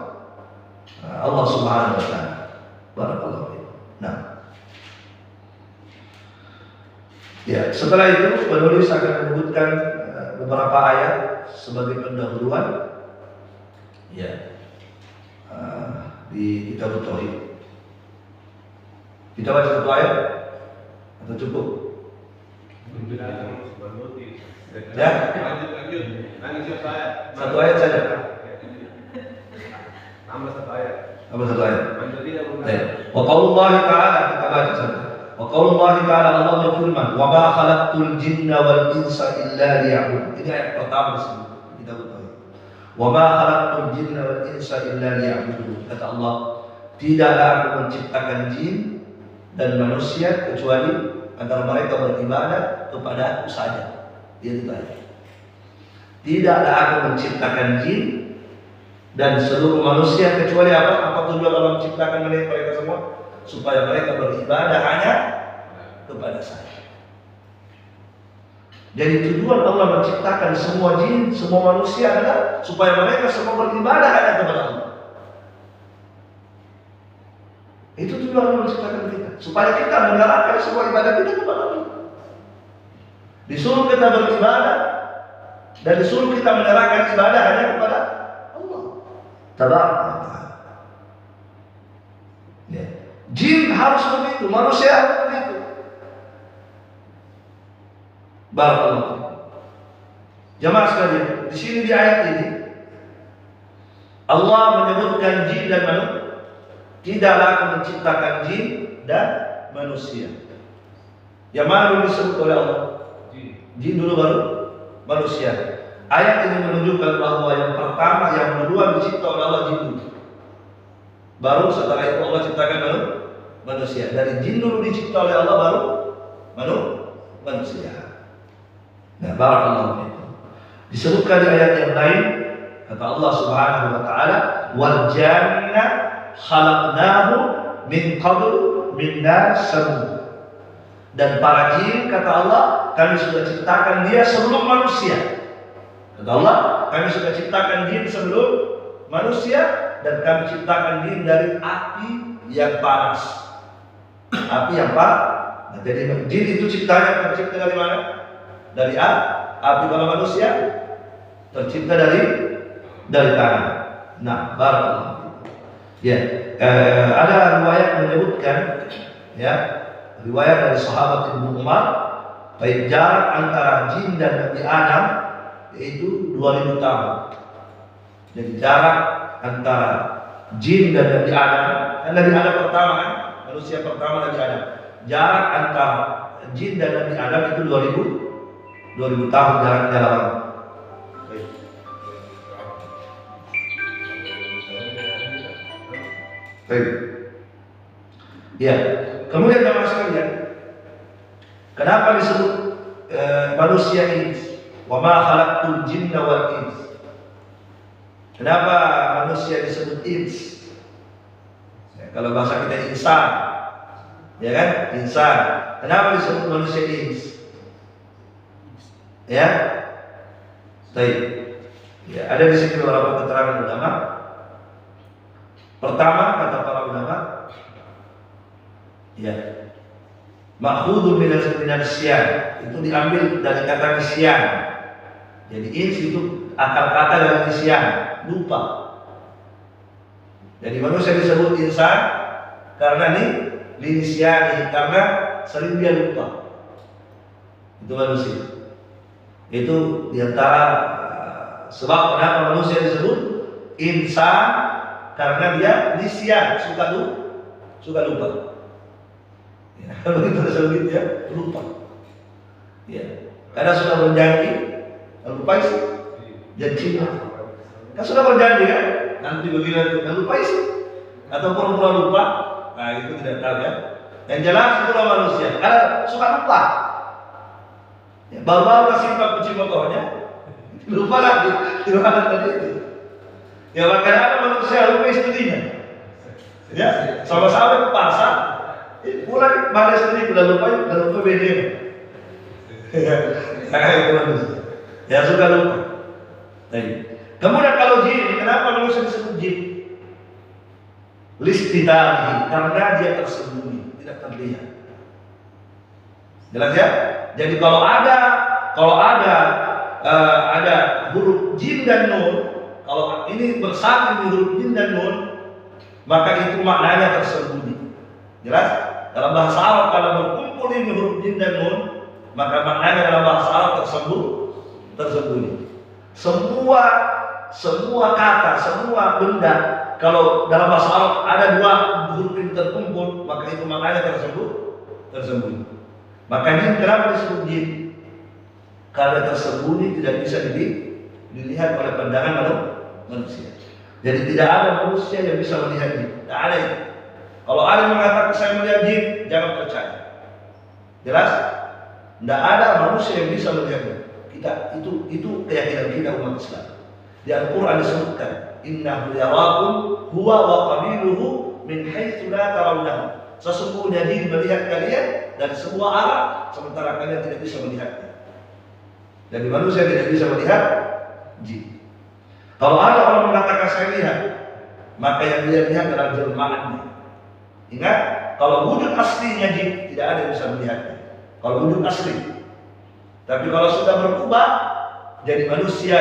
Allah Subhanahu wa taala. Barakallahu fiik. Nah, ya, setelah itu penulis akan menyebutkan beberapa ayat sebagai pendahuluan ya di kitab tauhid. Kita baca satu ayat atau cukup? Ya, lanjut saya. Satu ayat saja. Tambah satu ayat. Tambah satu ayat. Wa qaulullahi ta'ala, kita baca saja. Wa qaulullahi ta'ala, Allah berfirman, "Wa ma khalaqtul jinna wal insa illa liya'budun." Ini ayat pertama disebut kita ketahui. "Wa ma khalaqtul jinna wal insa illa liya'budun." Kata Allah, tidaklah aku menciptakan jin dan manusia kecuali agar mereka beribadah kepada aku saja. Dia ditanya, tidaklah aku menciptakan jin dan seluruh manusia kecuali apa? Apa tujuan Allah menciptakan mereka semua? Supaya mereka beribadah hanya kepada saya. Jadi tujuan Allah menciptakan semua jin, semua manusia adalah supaya mereka semua beribadah hanya kepada Allah. Itu tujuan Allah menciptakan kita, supaya kita mengarahkan semua ibadah kita kepada Allah. Disuruh kita beribadah dan disuruh kita menyerahkan ibadah hanya kepada Allah Tabaraka wa Ta'ala. Ya. Jin harus begitu, manusia harus begitu. Barakallahu. Jamaah sekalian, di sini di ayat ini Allah menyebutkan jin dan manusia. Tidaklah Aku menciptakan jin dan manusia. Yang mana dulu disebut oleh Allah? Jin dulu baru manusia. Ayat ini menunjukkan bahwa yang pertama, yang kedua dicipta oleh Allah jin dulu. Baru setelah itu Allah ciptakan manusia. Dari jin dulu dicipta oleh Allah, baru manusia. Nah, barakallahu fikum. Disebutkan di ayat yang lain, kata Allah Subhanahu wa taala, "Wal janna khalaqnahu min qablu min nar samum." Dan para jin, kata Allah, kami sudah ciptakan dia sebelum manusia. Kata Allah, kami sudah ciptakan jin sebelum manusia, dan kami ciptakan jin dari api yang panas. Api yang panas. Nah, jadi jin itu tercipta dari mana? Dari api. Kalau manusia tercipta dari tanah. Nah, barakallahu. Ya, ada riwayat menyebutkan, ya, riwayat dari sahabat Ibnu Umar, baik jarak antara jin dan Nabi Adam yaitu 2000 tahun. Jadi jarak antara jin dan Nabi Adam, Nabi Adam pertama kan, manusia pertama Nabi Adam. Jarak antara jin dan Nabi Adam itu 2000 tahun jaraknya lawan. Baik. Ya, kemudian jamaah sekalian, kenapa disebut manusia ins? Wa ma khalaqtul jinna wal ins. Kenapa manusia disebut ins? Ya, kalau bahasa kita insan, ya kan? Insan. Kenapa disebut manusia ins? Ya, baik. Ya, ada di sini beberapa keterangan ulama. Pertama, kata para ulama, ya, ma'khudun minas syan, itu diambil dari kata nisyan. Jadi ins itu akar kata dari nisyan, lupa. Jadi manusia disebut insan karena nisyan, karena sering dia lupa. Itu manusia. Itu diantara sebab kenapa manusia disebut insan, karena dia nisyan, suka lupa. Ya, begitu disebut ya, lupa. Ya, karena sudah berjanji, lupa sih, janjinya. Kan sudah berjanji kan, nanti begini lupa sih, atau pura-pura lupa. Nah, itu tidak tahu ya. Yang jelas itulah manusia, karena suka lupa. Ya, baru-baru kasih kunci motornya, lupa lagi, gimana tadi itu. Ya, makanya ada manusia lupa istrinya. Ya, sama-sama ke pasar, pulang pada istri udah lupa BDM. Ya, itu manusia. Ya, suka lupa. Kemudian kalau jin, kenapa manusia disebut jin? Listitari, karena dia tersembunyi, tidak terlihat. Jelas ya? Jadi kalau ada huruf jin dan nun, kalau ini bersatu huruf jin dan nun, maka itu maknanya tersembunyi. Jelas? Dalam bahasa Arab kalau berkumpul ini huruf jin dan nun, maka maknanya dalam bahasa Arab tersembunyi. Semua kata, semua benda, kalau dalam bahasa Arab ada dua huruf ini terkumpul, maka itu maknanya tersembunyi. Makanya kenapa disebut jin? Karena tersembunyi, tidak bisa dilihat oleh pandangan manusia. Jadi tidak ada manusia yang bisa melihat jin. Tidak ada itu. Kalau ada yang mengatakan saya melihat jin, jangan percaya. Jelas? Tidak ada manusia yang bisa melihat jin. Itu keyakinan kita umat Islam. Di Al-Quran disebutkan, innahu yarakum huwa wa qabiluhu min haitsu la tarawnahu. Sesungguhnya jin melihat kalian dari semua arah, sementara kalian tidak bisa melihatnya. Jadi manusia tidak bisa melihat jin. Kalau ada orang mengatakan saya lihat, maka yang dia lihat adalah jelmaannya. Ingat, kalau wujud aslinya jin, tidak ada yang bisa melihatnya. Kalau wujud asli. Tapi kalau sudah berubah jadi manusia,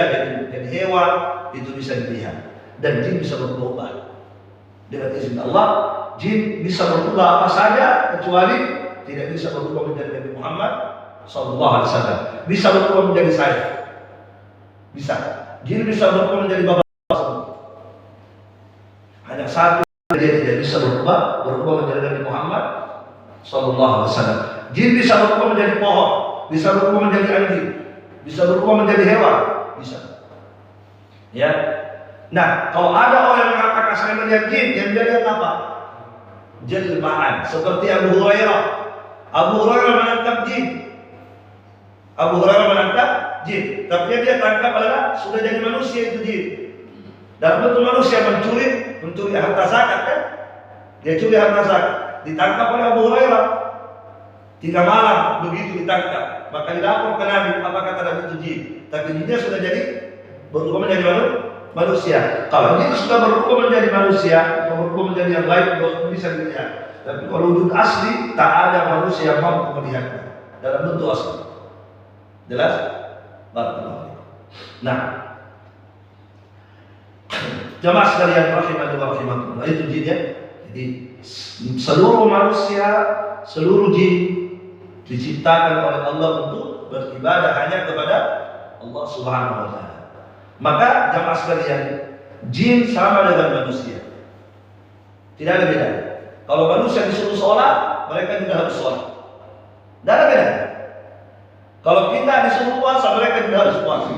jadi hewan, itu bisa dilihat. Dan jin bisa berubah. Dengan izin Allah, jin bisa berubah apa saja kecuali tidak bisa berubah menjadi Nabi Muhammad sallallahu alaihi wasallam. Bisa berubah menjadi saya. Bisa. Jin bisa berubah menjadi bapak. Hanya satu dia tidak bisa berubah menjadi Nabi Muhammad sallallahu alaihi wasallam. Jin bisa berubah menjadi pohon, bisa berubah menjadi anjing, bisa berubah menjadi hewan, bisa. Ya. Nah, kalau ada orang yang mengatakan saya melihat jin, yang dia lihat apa? Jelmaan, seperti Abu Hurairah. Abu Hurairah menangkap jin. Abu Hurairah menangkap jin, tapi dia tangkap adalah sudah jadi manusia itu jin. Dalam bentuk manusia mencuri harta zakat kan? Dia curi harta zakat, ditangkap oleh Abu Hurairah. 3 malam begitu ditangkap, maka dilapor ke Nabi, apa kata Nabi itu jin. Tapi jinnya sudah jadi berubah menjadi manusia. Kalau jin sudah berubah menjadi manusia, berubah menjadi yang lain, bisa dilihat. Tapi kalau wujud asli, tak ada manusia yang mampu melihatnya dalam bentuk asli. Jelas? Barakallahu. Nah, jamaah sekalian rahimani wa rahimakumullah, itu jin ya. Jadi seluruh manusia, seluruh jin diciptakan oleh Allah untuk beribadah hanya kepada Allah Subhanahu wa taala. Maka jamaah sekalian, jin sama dengan manusia. Tidak ada beda. Kalau manusia disuruh sholat, mereka juga harus sholat. Tidak ada beda. Kalau kita disuruh puasa, mereka juga harus puasa.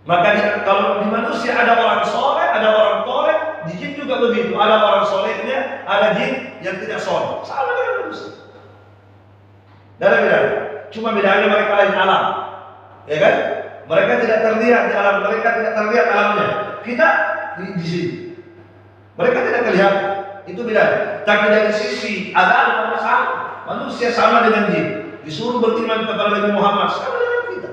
Maka kalau di manusia ada orang soleh, ada orang toleh, di jin juga begitu. Ada orang solehnya, ada jin yang tidak soleh. Sama dengan manusia. Tidak ada beda. Cuma bedanya mereka lain alam, ya kan? Mereka tidak terlihat di alam, mereka tidak terlihat alamnya. Kita di sini. Mereka tidak kelihatan. Itu beda. Tapi dari sisi agama sama. Manusia sama dengan jin. Disuruh beriman kepada Nabi Muhammad sama dengan kita.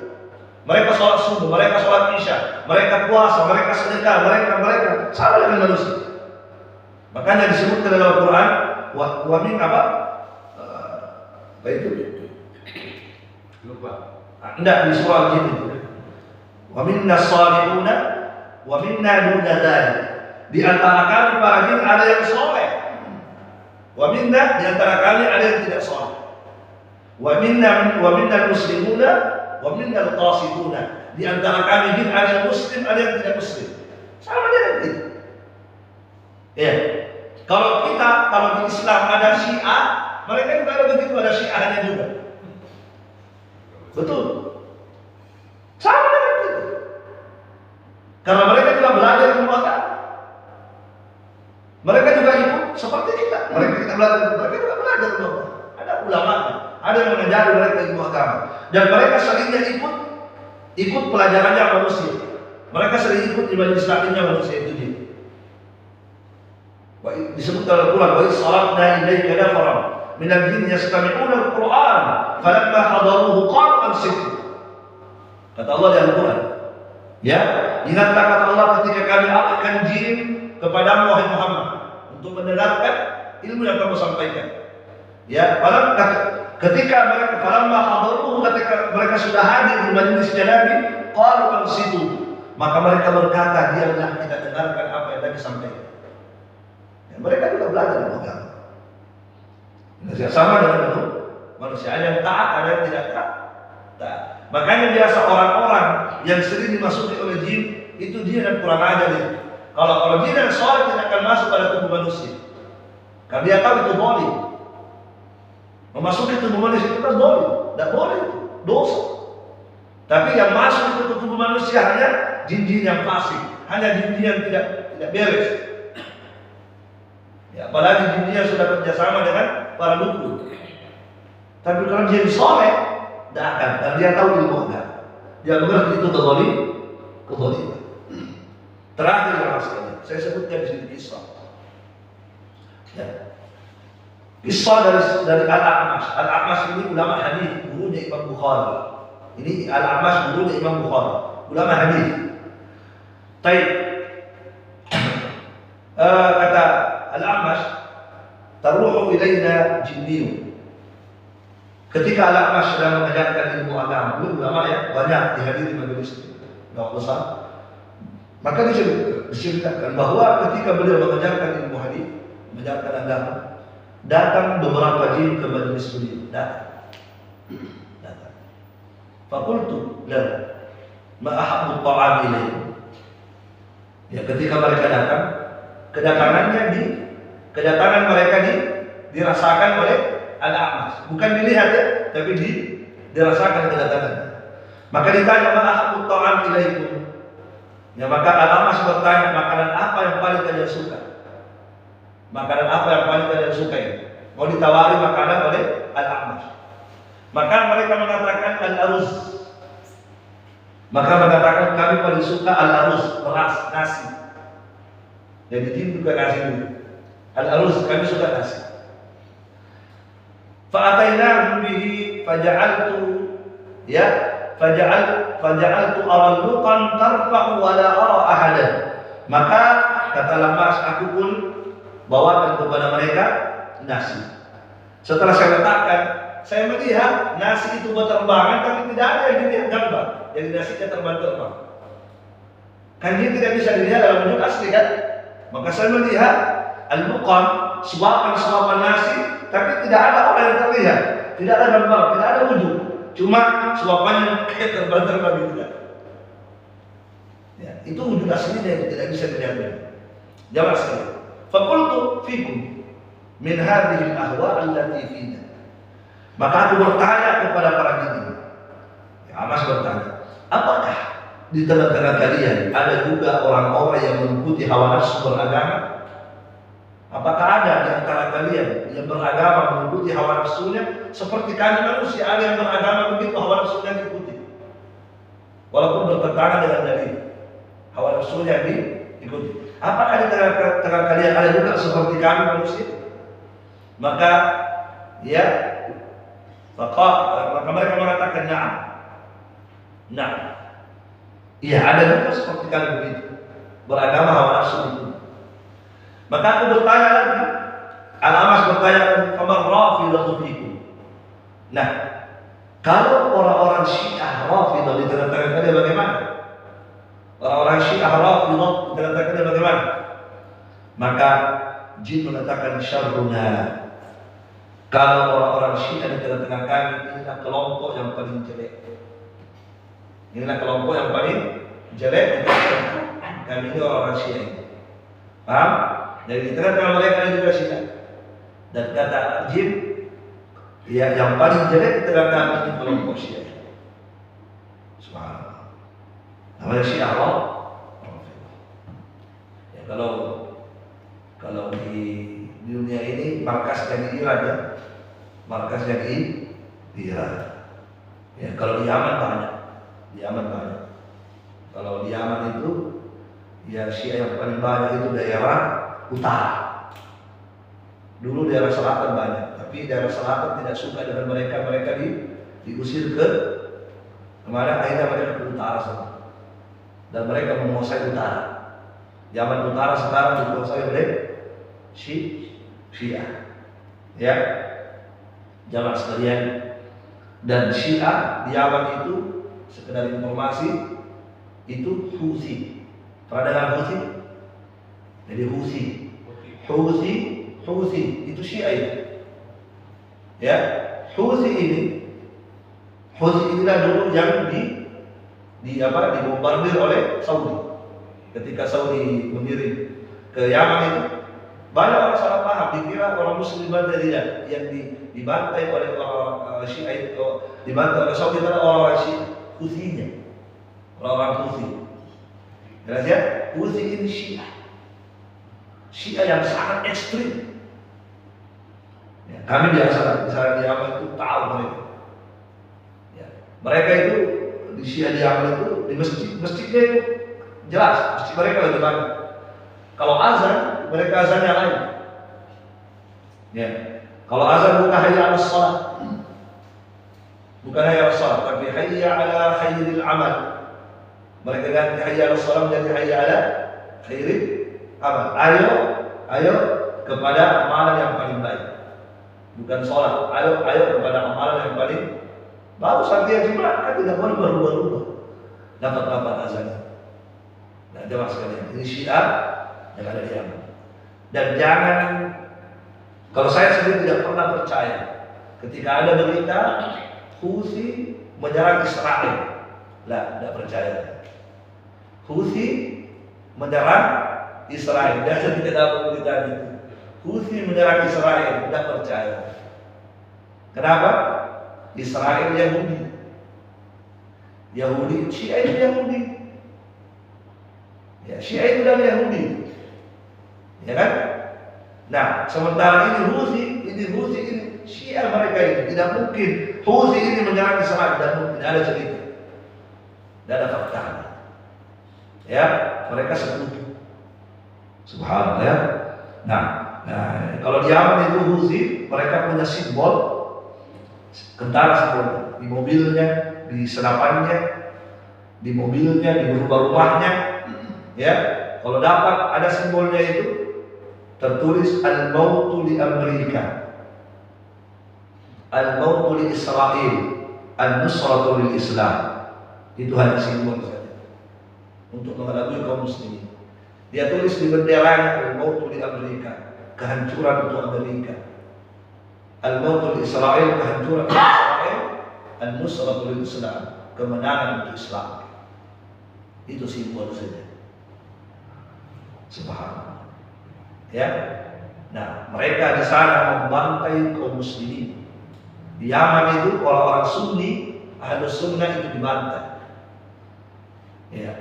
Mereka sholat subuh, mereka sholat isya, mereka puasa, mereka sedekah, mereka sama dengan manusia. Makanya disebutkan dalam Al-Quran, wa min apa? Apa itu? Lupa. Enggak, di surah Jin itu. Wa minna shalihuna wa minna duna dzalik. Di antara kami para jin ada yang soleh. Wa minna, di antara kami ada yang tidak soleh. Wa minna muslimuna wa minna al-qasiduna. Di antara kami jin ada yang muslim, ada yang tidak muslim. Sama dengan kita. Ya. Kalau di Islam ada Syiah, mereka juga ada begitu, ada Syiahnya juga. Betul. Sama dengan kita. Karena mereka juga belajar ilmu agama. Mereka juga ikut seperti kita. Mereka juga belajar ilmu agama. Ada ulamanya, ada yang mengajari mereka ilmu agama. Dan mereka seringnya ikut pelajarannya manusia. Mereka sering ikut di majelis taklimnya manusia itu jin. Disebut dalam Al-Quran, wa isarafna ilaika nafaran minal jin yastami'una al-Quran falamma hadaruhu qalu ansitu. Kata Allah di Al-Quran. Ya, ingatlah kata Allah ketika kami alihkan jin kepadamu wahai Muhammad untuk mendengarkan ilmu yang kamu sampaikan. Ya, ketika mereka falamma hadaruhu, ketika mereka sudah hadir di majelisnya Nabi, qalu ansitu, maka mereka berkata, diamlah, kita dengarkan apa yang Nabi sampaikan. Ya, mereka juga belajar ilmu agama. Sama dengan manusia, ada yang taat, ada yang tidak taat. Makanya biasa orang-orang yang sering dimasuki oleh jin itu dia yang kurang ajar dia. Kalau jin yang soleh tidak akan masuk pada tubuh manusia. Karena dia tahu itu boleh. Memasuki tubuh manusia itu kan boleh, tidak boleh itu dosa. Tapi yang masuk ke tubuh manusia hanya jin-jin yang fasik, hanya jin-jin yang tidak beres. Ya, apalagi jin yang sudah kerjasama dengan para dukun. Tapi kalau jin soleh, tidak akan. Dan dia tahu ilmu agama. Dia mengerti itu kezaliman. Terakhir sekali, saya sebutkan di sini kisah. Ya. Kisah dari Al-A'mash. Al-A'mash ini ulama hadis, gurunya Imam Bukhari. Ini Al-A'mash gurunya Imam Bukhari, ulama hadis. Baik. Kata Al-A'mash, taruhu ilaina jinniyun. Ketika Al-A'mash sedang mengajarkan ilmu agama, ulama ya banyak dihadiri majelis enggak besar. Maka diceritakan bahwa ketika beliau mengajarkan ilmu hadis, menjalankan agama. Datang beberapa jin ke majelis beliau. Datang. Fakultu la ma ahabbu ta'am ilaykum. Ya, ketika mereka datang, kedatangan mereka dirasakan oleh Al-A'mash. Bukan dilihat ya, tapi dirasakan kedatangannya. Maka ditanya, ma ahabbu ta'am ilaykum. Ya, maka Al-A'mash bertanya, makanan apa yang paling kalian suka? Makanan apa yang paling kalian sukai? Mau ditawari makanan oleh Al-A'mash. Maka mereka mengatakan al-aruz. Maka mengatakan kami paling suka al-aruz, beras, nasi. Jadi tim juga nasi dulu. Al-aruz, kami suka nasi. Fa'atainahu bihi faja'altu aral luqan tarfa'u wa la ara ahadan. Maka kata Al-A'mash, aku pun bawakan kepada mereka nasi. Setelah saya letakkan, saya melihat nasi itu berterbangan, tapi tidak ada yang dilihat gambar. Jadi nasinya terbang-terbang. Kan dia tidak bisa dilihat dalam bentuk asli kan? Maka saya melihat al-luqan, suapan nasi, tapi tidak ada orang yang terlihat, tidak ada gambar, tidak ada wujud. Cuma suapannya kayak terbang-terbang gitu kan? Ya, itu wujud aslinya yang tidak bisa dilihat. Jawab sekali. Faqultu fikum min hadhihi al-ahwa allati fina. Maka aku bertanya kepada para jin. Ya, A'mash bertanya, apakah di tengah-tengah kalian ada juga orang-orang yang mengikuti hawa nafsu beragama? Apakah ada di antara kalian yang beragama mengikuti hawa nafsunya seperti kami manusia ada yang beragama begitu hawa nafsunya diikuti? Walaupun bertentangan dengan dalil, hawa nafsunya diikuti. Apakah di tengah kalian ada juga seperti kami manusia? Maka mereka mengatakan na'am. Nah, iya ada juga seperti kami begitu, beragama hawa nafsu itu. Maka aku bertanya lagi, Al-A'mash bertanya lagi, faman rafidatu fikum. Nah, kalau orang-orang Syiah Rafidah di tengah-tengah kalian bagaimana? Orang-orang Syiah Rafidah di tengah-tengah kalian bagaimana? Maka jin mengatakan syarruna. Kalau orang-orang Syiah di tengah-tengah kami, inilah kelompok yang paling jelek. Inilah kelompok yang paling jelek. Kami ini orang-orang Syiah ini. Paham? Jadi di tengah-tengah mereka ada juga Syiah. Dan kata jin, ya, yang paling jelek di tengah kami ini kelompok Syiah. Subhanallah. Namanya Syiah ya, kalau di dunia ini markasnya di Iran ya. Markasnya di Iran. Ya, kalau di Yaman banyak. Kalau di Yaman itu ya Syiah yang paling banyak itu daerah utara. Dulu daerah selatan banyak, tapi daerah selatan tidak suka dengan mereka diusir ke kemana? Akhirnya mereka ke utara sana. Dan mereka menguasai utara. Yaman utara sekarang dikuasai oleh Syiah. Ya, jamaah sekalian. Dan Syiah di Yaman itu, sekedar informasi, itu Houthi. Pernah dengar Houthi? Jadi Houthi itu Syiah itu. Ya, Houthi inilah dulu yang dibombardir oleh Saudi. Ketika Saudi mengirim ke Yaman itu, banyak orang salah paham, dikira orang Muslim dibantai, tidak. Yang dibantai oleh orang Syiah itu, dibantai oleh Saudi adalah orang Syiah, Houthi-nya, orang Houthi. Jelas ya? Houthi ini Syiah yang sangat ekstrim. Ya, kami biasa di Yaman itu tahu mereka. Ya, mereka itu di Syiah di Yaman itu di masjidnya itu jelas, masjid mereka lebih banyak. Kalau azan, mereka azannya lain. Ya, kalau azan bukan hayya 'alas shalah, bukan hayya 'alas shalah, tapi hayya 'ala khairil amal. Mereka ganti hayya 'alas shalah menjadi hayya 'ala khairil amal. Ayo kepada amalan yang paling baik. Bukan sholat, ayo kepada amalan yang paling bagus. Artinya jumlah kan tidak boleh berubah-ubah. Dapat azannya. Nah, jemaah sekalian, ini Syiah yang ada di Yaman. Dan jangan Kalau saya sendiri tidak pernah percaya ketika ada berita Houthi menyerang Israel. Lah, tidak percaya. Houthi menyerang Israel. Dan saya tidak dapat berita itu. Houthi menyerang Israel. Tidak percaya. Kenapa? Israel Yahudi. Yahudi, Syiah itu Yahudi. Ya, Syiah itu dari Yahudi. Ya kan? Nah, sementara ini Houthi, ini Syiah mereka ini. Tidak mungkin Houthi ini menyerang Israel. Tidak mungkin, tidak ada cerita. Tidak ada fakta. Ya, mereka sekutu. Subhanallah ya. Nah, kalau di Yaman itu Houthi, mereka punya simbol tentara simbol di mobilnya, di senapannya, di mobilnya, di rumah-rumahnya. Ya, kalau dapat ada simbolnya itu tertulis al-mautu li Amerika, al-mautu li Israel, an-nusratu lil Islam. Itu hanya simbol saja untuk mengelabui kaum muslimin. Dia tulis di benderanya al-mautu li Amerika, kehancuran untuk Amerika. Al-mautu li Israel, kehancuran untuk Israel. An-nusratu lil Islam, kemenangan untuk Islam. Itu simbol saja. Subhanallah. Ya. Nah, mereka di sana membantai kaum muslimin. Di Yaman itu orang-orang Sunni, Ahlus Sunnah itu dibantai. Ya,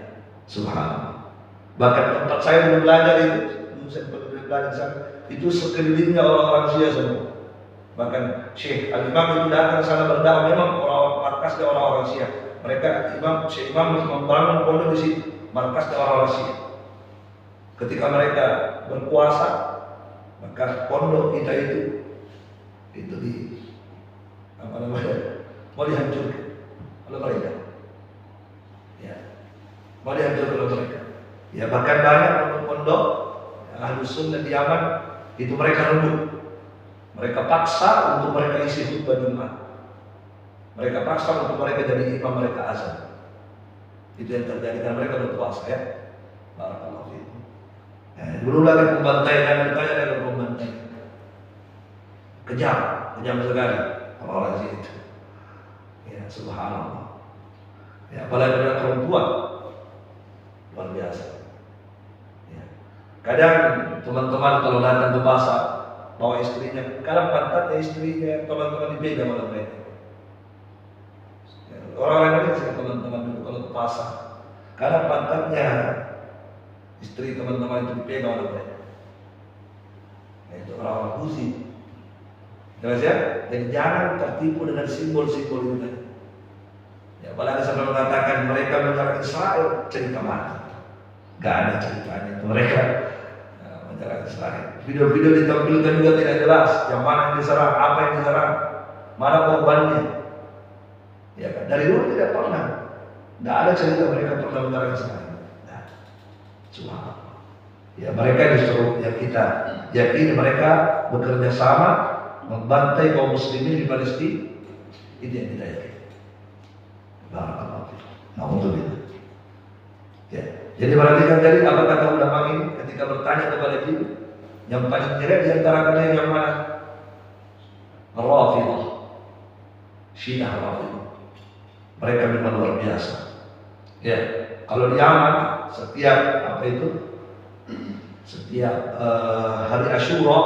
subhanallah. Bahkan tempat saya dulu belajar itu sekelilingnya orang-orang Syiah semua. Bahkan Syekh Al-Imam itu datang ke sana berdakwah, memang orang-orang markasnya orang-orang Syiah. Mereka Syekh Imam membangun pondok di situ, markasnya orang-orang Syiah. Ketika mereka berkuasa, maka pondok kita itu di mau dihancurkan oleh mereka. Ya, mau dihancurkan oleh mereka. Ya, bahkan banyak pondok Ahlus Sunnah di Yaman itu mereka rebut. Mereka paksa untuk mereka isi khutbah Jumat. Mereka paksa untuk mereka jadi imam, mereka azan. Itu yang terjadi karena mereka berpuasa ya. Barakallahu fiikum. Belum lagi pembantaian, ditanya dari pembantaian. Kejam sekali orang-orang itu. Ya, subhanallah. Ya, apalagi dengan perempuan, luar biasa. Ya. Kadang teman-teman kalau datang ke pasar bawa istrinya, kadang pantatnya istrinya teman-teman dipegang oleh mereka. Ya, orang lain sih teman-teman dulu kalau ke pasar, kadang pantatnya istri teman-teman itu dipegang oleh mereka. Nah, itu orang-orang Houthi. Jelas ya? Jadi jangan tertipu dengan simbol-simbol itu tadi. Ya, apalagi sampai mengatakan mereka menyerang Israel, cerita mati. Gak ada ceritanya itu mereka menyerang Israel. Video-video ditampilkan juga tidak jelas. Yang mana yang diserang, apa yang diserang, mana korbannya. Ya kan? Dari dulu tidak pernah. Gak ada cerita mereka pernah menyerang Israel. Nah, subhanallah. Ya, mereka disuruh yang kita yakini mereka bekerja sama membantai kaum muslimin di Palestina. Itu yang kita yakini. Barakallahu fiik. Nauzubillah. Ya. Jadi perhatikan tadi apa kata ulama ini ketika bertanya kepada kita, yang paling jelek di antara kalian yang mana? Rafidhah. Syiah Rafidhah. Mereka memang luar biasa. Ya, kalau di Yaman setiap hari Asyura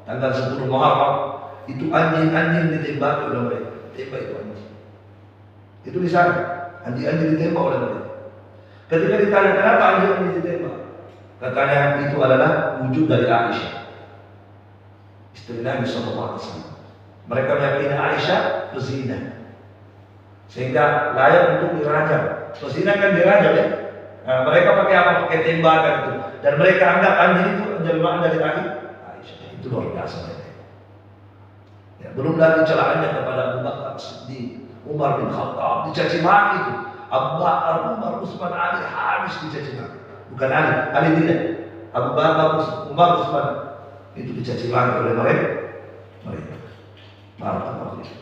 tanggal 10 Muharram itu anjing-anjing ditembak oleh mereka. Tembak itu anjing. Itu di sana, anjing-anjing ditembak oleh mereka. Ketika ditanya kenapa anjing ditembak, katanya itu adalah wujud dari Aisyah, istri Nabi SAW. Mereka meyakini Aisyah berzina, sehingga layak untuk dirajam. Berzina kan dirajam ya. Nah, mereka pakai apa? Pakai tembakan itu. Dan mereka anggap anjing itu jelmaan dari Aisyah. Itu luar biasa mereka. Ya, belum lagi celahannya kepada Abu Bakar Siddiq, Umar bin Khattab, dicaci maki itu. Abu Bakar, Umar, Utsman, Ali habis dicaci maki. Bukan Ali tidak. Abu Bakar, Umar, Utsman itu dicaci maki oleh mereka. Barakallahu fiik.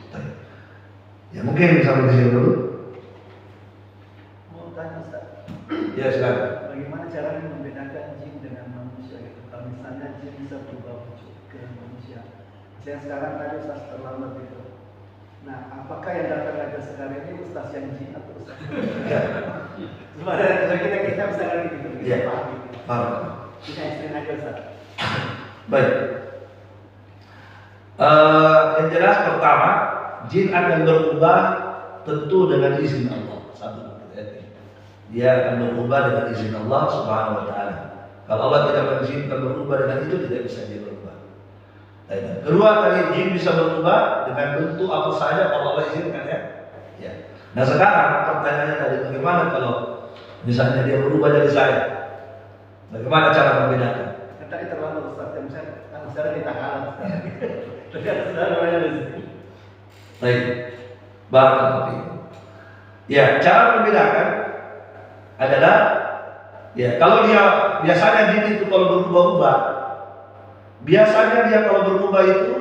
Ya mungkin sampai di sini dulu. Mau tanya Ustaz. Ya silakan. Bagaimana caranya membedakan jin dengan manusia? Kalau misalnya jin bisa berubah wujud ke manusia, Yang sekarang tadi Ustaz terlambat itu. Nah, apakah yang datang aja sekarang ini Ustaz yang jin atau Ustaz? Sebenarnya kita bisa ngerti gitu. Iya. Paham. Kita ekstrim aja Ustaz. Baik. Yang jelas pertama, jin akan berubah tentu dengan izin Allah. Satu. Dia akan berubah dengan izin Allah Subhanahu wa taala. Kalau Allah tidak mengizinkan berubah dengan itu, tidak bisa dia berubah. Kedua, tadi jin bisa berubah dengan bentuk apa saja kalau Allah izinkan ya. Ya. Nah sekarang pertanyaannya tadi, bagaimana kalau misalnya dia berubah dari saya? Bagaimana cara membedakan? Tadi terlambat Ustaz, yang sekarang kita kalah. Tapi ada saudara banyak di sini. Baik, barakallahu. Ya, cara membedakan adalah ya kalau dia biasanya jin itu kalau berubah-ubah, biasanya dia kalau berubah itu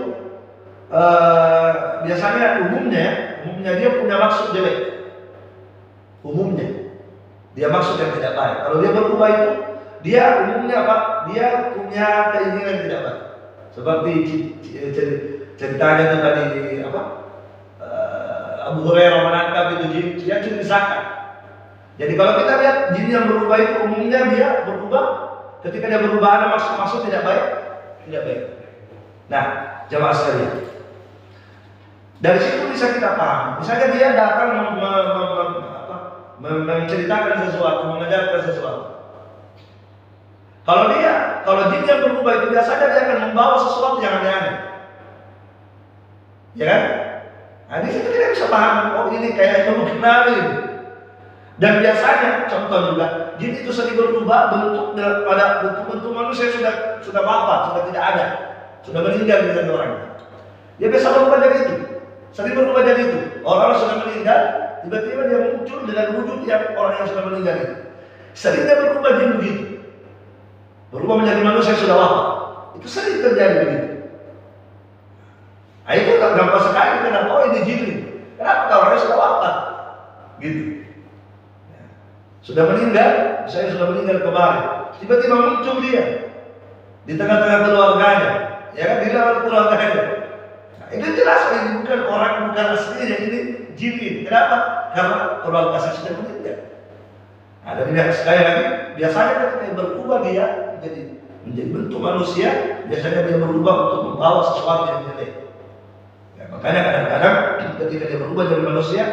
biasanya umumnya dia punya maksud jelek. Umumnya dia maksud yang tidak baik. Kalau dia berubah itu dia umumnya apa? Dia punya keinginan tidak baik. Seperti ceritanya itu tadi apa? Abu Hurairah menangkap itu jin, dia curi zakat. Jadi kalau kita lihat jin yang berubah itu umumnya dia berubah ketika dia berubah ada maksud tidak baik. Nah, jamaah sekalian, dari situ bisa kita paham. Misalnya dia datang menceritakan sesuatu, mengajarkan sesuatu. Kalau jin yang berubah itu biasanya dia akan membawa sesuatu yang aneh-aneh, ya kan? Nah, di situ kita bisa paham, oh ini kayak ilmu kenal ini. Dan biasanya, contoh juga, jin itu sering berubah bentuk pada bentuk manusia sudah wafat, sudah tidak ada, sudah meninggal dengan orang. Dia biasa berubah jadi itu, sering berubah jadi itu. Orang sudah meninggal, tiba-tiba dia muncul dengan wujud yang orang yang sudah meninggal itu. Sering dia berubah jin begitu, berubah menjadi manusia yang sudah wafat. Itu sering terjadi begitu. Nah itu gampang sekali kita oh ini jin ini. Kenapa orangnya sudah wafat? Gitu. Sudah meninggal, saya sudah meninggal kemarin. Tiba-tiba muncul dia di tengah-tengah keluarganya, ya kan, di dalam keluarganya. Nah, itu jelas ini bukan orang, bukan aslinya, ini jin ini. Kenapa? Karena keluarga saya sudah meninggal. Nah, dan sekali lagi, biasanya ketika berubah dia menjadi bentuk manusia, biasanya dia berubah untuk membawa sesuatu yang jelek. Ya, makanya kadang-kadang ketika dia berubah jadi manusia,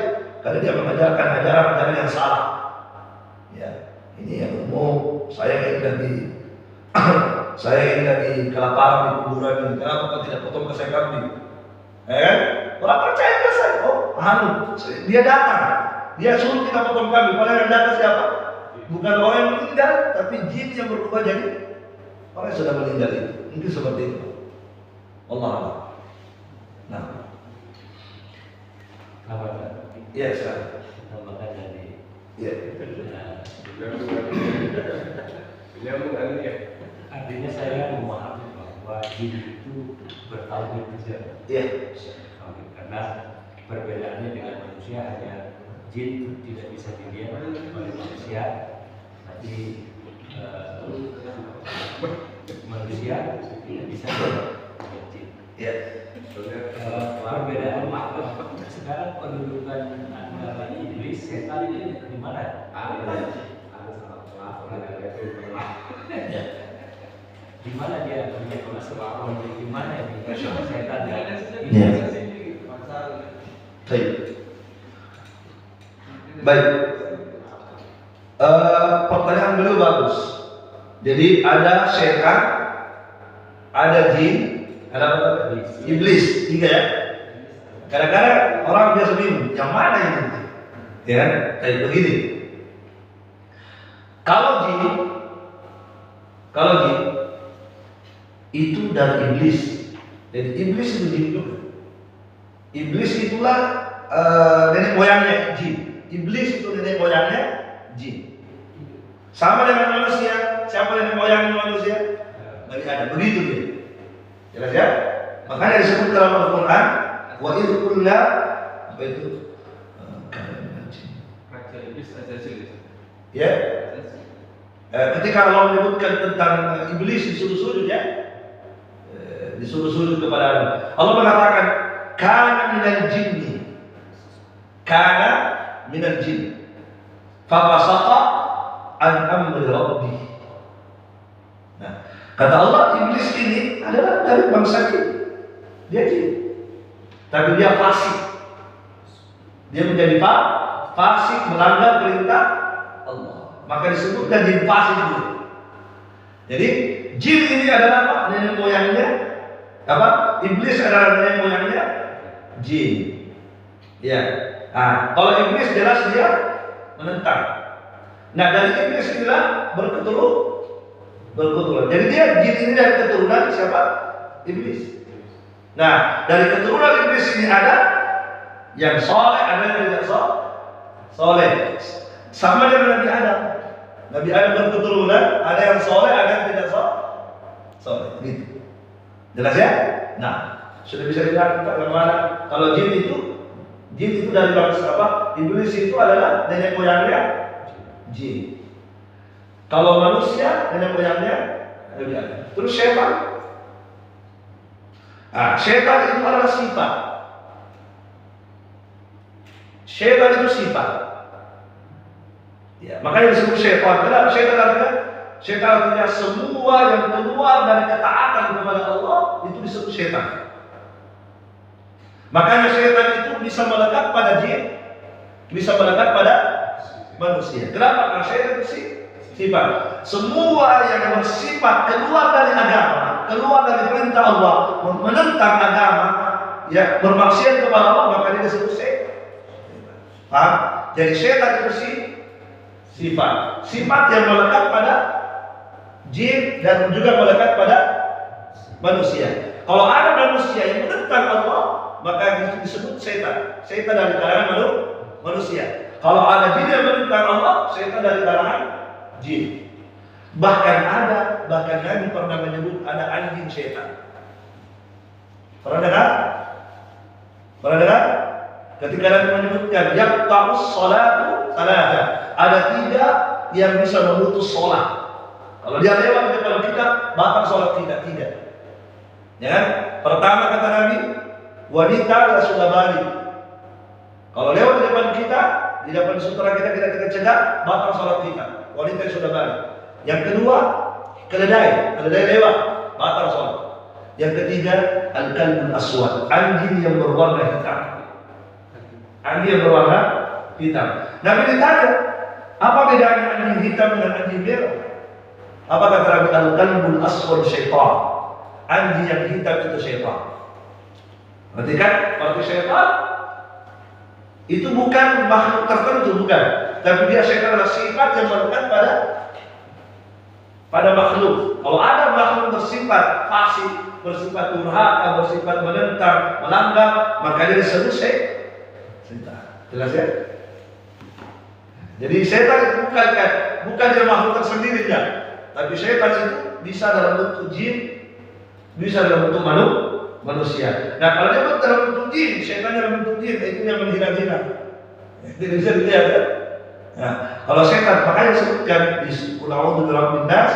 kadang dia mengajarkan ajaran-ajaran yang salah. Ya, ini yang umum. Saya ingin di kelaparan di kuburan ini. Kenapa kau tidak potong ke saya kambing? Orang percaya ke saya. Oh, dia datang. Dia suruh kita potong kambing. Padahal yang datang siapa? Bukan orang yang meninggal, tapi jin yang berubah jadi orang yang sudah meninggal itu. Mungkin seperti itu. Allah. Nah, apa? iya sekarang. Tambahkan dari. Iya. Artinya saya memahami bahwa jin itu bertauhid saja. Iya. Karena perbedaannya dengan manusia hanya jin tidak bisa dilihat oleh manusia, tapi manusia tidak bisa dilihat jin. Iya. Perbedaan sekarang kedudukan antara iblis setan ini di mana? Di mana dia punya masalah? Di mana ini setan? Baik. Pertanyaan beliau bagus. Jadi ada setan, ada jin, ada apa? Iblis, tiga ya. Kadang-kadang orang biasa bingung, yang mana ini? Ya, kayak begini. Kalau jin itu dari iblis. Jadi iblis itu jin juga. Iblis itulah nenek moyangnya jin. Iblis itu nenek moyangnya jin. Sama dengan manusia. Siapa nenek moyangnya manusia? Bagi ada. Begitu dia. Jelas ya? Makanya disebut dalam Al-Quran, wa idh qulna, apa itu? Ya. Ketika Allah menyebutkan tentang iblis disuruh sujud ya, disuruh sujud kepada Adam. Allah mengatakan kana minal jinni, kana minal jin, fafasaqa an amri rabbih. Nah, kata Allah, iblis ini adalah dari bangsa jin. Dia jin, tapi dia fasik. Dia menjadi fasik, melanggar perintah Allah. Maka disebutkan jin fasik itu. Jadi jin ini adalah apa? Nenek moyangnya apa? Iblis adalah nenek moyangnya jin. Ya. Nah, kalau iblis jelas dia menentang. Nah, dari iblis inilah berketurunan. Jadi dia jin ini dari keturunan siapa? Iblis. Nah, dari keturunan iblis ini ada yang soleh, ada yang tidak soleh. Sama dengan Nabi Adam. Nabi Adam berketurunan, ada yang soleh, ada yang tidak soleh. Gitu. Jelas ya? Nah, sudah bisa dilihat bagaimana kalau jin itu dari bangsa apa? Iblis itu adalah nenek moyangnya jin. Kalau manusia nenek moyangnya Nabi Adam. Terus setan. Setan itu adalah sifat. Setan itu sifat. Ya, makanya disebut setan. Kenapa setan artinya? Setan artinya semua yang keluar dari ketaatan kepada Allah itu disebut setan. Makanya setan itu bisa melekat pada jin, bisa melekat pada manusia. Kenapa? Karena setan itu sifat. Semua yang bersifat keluar dari agama, keluar dari perintah Allah, menentang agama, ya bermaksiat kepada Allah, maka dia disebut setan. Paham? Jadi setan itu sifat yang melekat pada jin dan juga melekat pada manusia. Kalau ada manusia yang menentang Allah, maka itu disebut setan. Setan dari kalangan manusia. Kalau ada jin yang menentang Allah, setan dari kalangan jin. Bahkan Nabi pernah menyebut ada anjing setan. Pernah dengar? Ketika Nabi menyebutkan yaqta'us salatu salata, ada 3 yang bisa memutus sholat. Kalau dia lewat di depan kita, batal sholat kita. Tidak. Ya kan? Pertama kata Nabi, wanita yang sudah balik. Kalau lewat di depan kita, di depan saudara kita cegah, batal sholat kita. Wanita yang sudah balik. Yang kedua, keledai lewat, batal sholat. Yang ketiga, al-kalbul aswad, anjing yang berwarna hitam. Nabi ditanya, apa bedanya anjing hitam dengan anjing merah? Apa kata Nabi? Al-kalbul aswad syaitan. Anjing yang hitam itu syaitan. Berarti kan, arti syaitan itu bukan makhluk tertentu, bukan. Tapi dia syaitan adalah sifat yang melekat pada makhluk. Kalau ada makhluk bersifat fasik, bersifat durhaka, bersifat menentang, melanggar, maka dia disebut setan. Jelas ya? Jadi setan itu bukan dia makhluk tersendiri, enggak. Tapi setan itu bisa dalam bentuk jin, bisa dalam bentuk manusia. Nah, kalau dia dalam bentuk jin, setan dalam bentuk jin, itu yang menghina-hina. Tidak bisa dilihat ya. Nah, kalau setan, makanya disebutkan di Qul a'udzu birabbin nas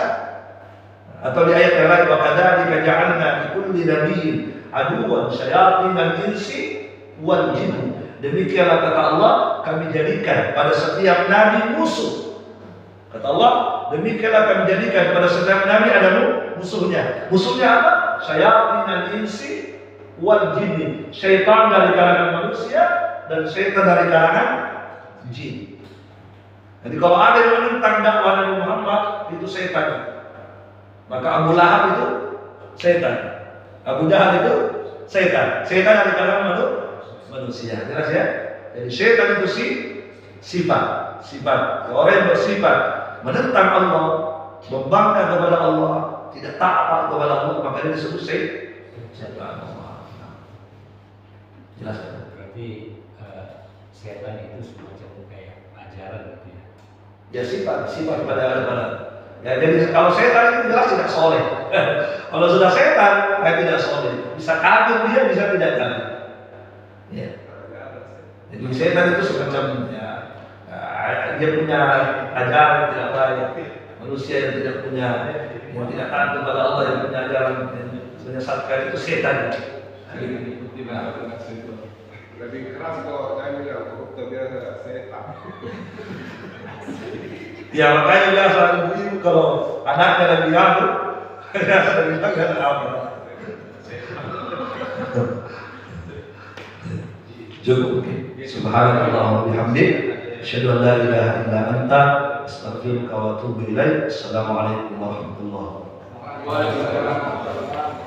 atau di ayat yang lain, wa kadzalika ja'alna likulli nabiyyin aduwwan syayatinal insi wal jinn. Demikianlah kata Allah, kami jadikan pada setiap nabi musuh. Kata Allah, demikianlah kami jadikan pada setiap nabi ada musuhnya. Musuhnya apa? Syayatinal insi wal jinn. Syaitan dari kalangan manusia dan syaitan dari kalangan jin. Jadi kalau ada yang menentang dakwah Nabi Muhammad, itu setan. Maka Abu Lahab itu setan, Abu Jahal itu setan. Setan dari kalangan manusia. Jelas ya? Jadi setan itu sifat. Orang yang bersifat menentang Allah, membangkang kepada Allah, tidak taat kepada Allah, maka dia disebut setan. Jelas ya? Berarti setan itu semacam kayak ajaran gitu ya? Ya sifat pada. Ya, jadi kalau setan itu jelas tidak soleh. Kalau sudah setan, tidak soleh. Bisa kafir dia, bisa tidak kafir. Ya. Jadi setan itu semacam dia punya ajaran yang tidak baik. Manusia yang tidak taat kepada Allah yang punya ajaran menyesatkan itu setan. Lebih keras kalau saya bilang koruptor biasa setan. Ya makanya biasa ibu-ibu kalau anaknya lagi anu, lebih bilang apa? Cukup. Subhanallah wa bihamdik, asyhadu an la ilaha illa anta, astaghfiruka wa atubu ilaik. Assalamualaikum warahmatullahi wabarakatuh. Waalaikumsalam.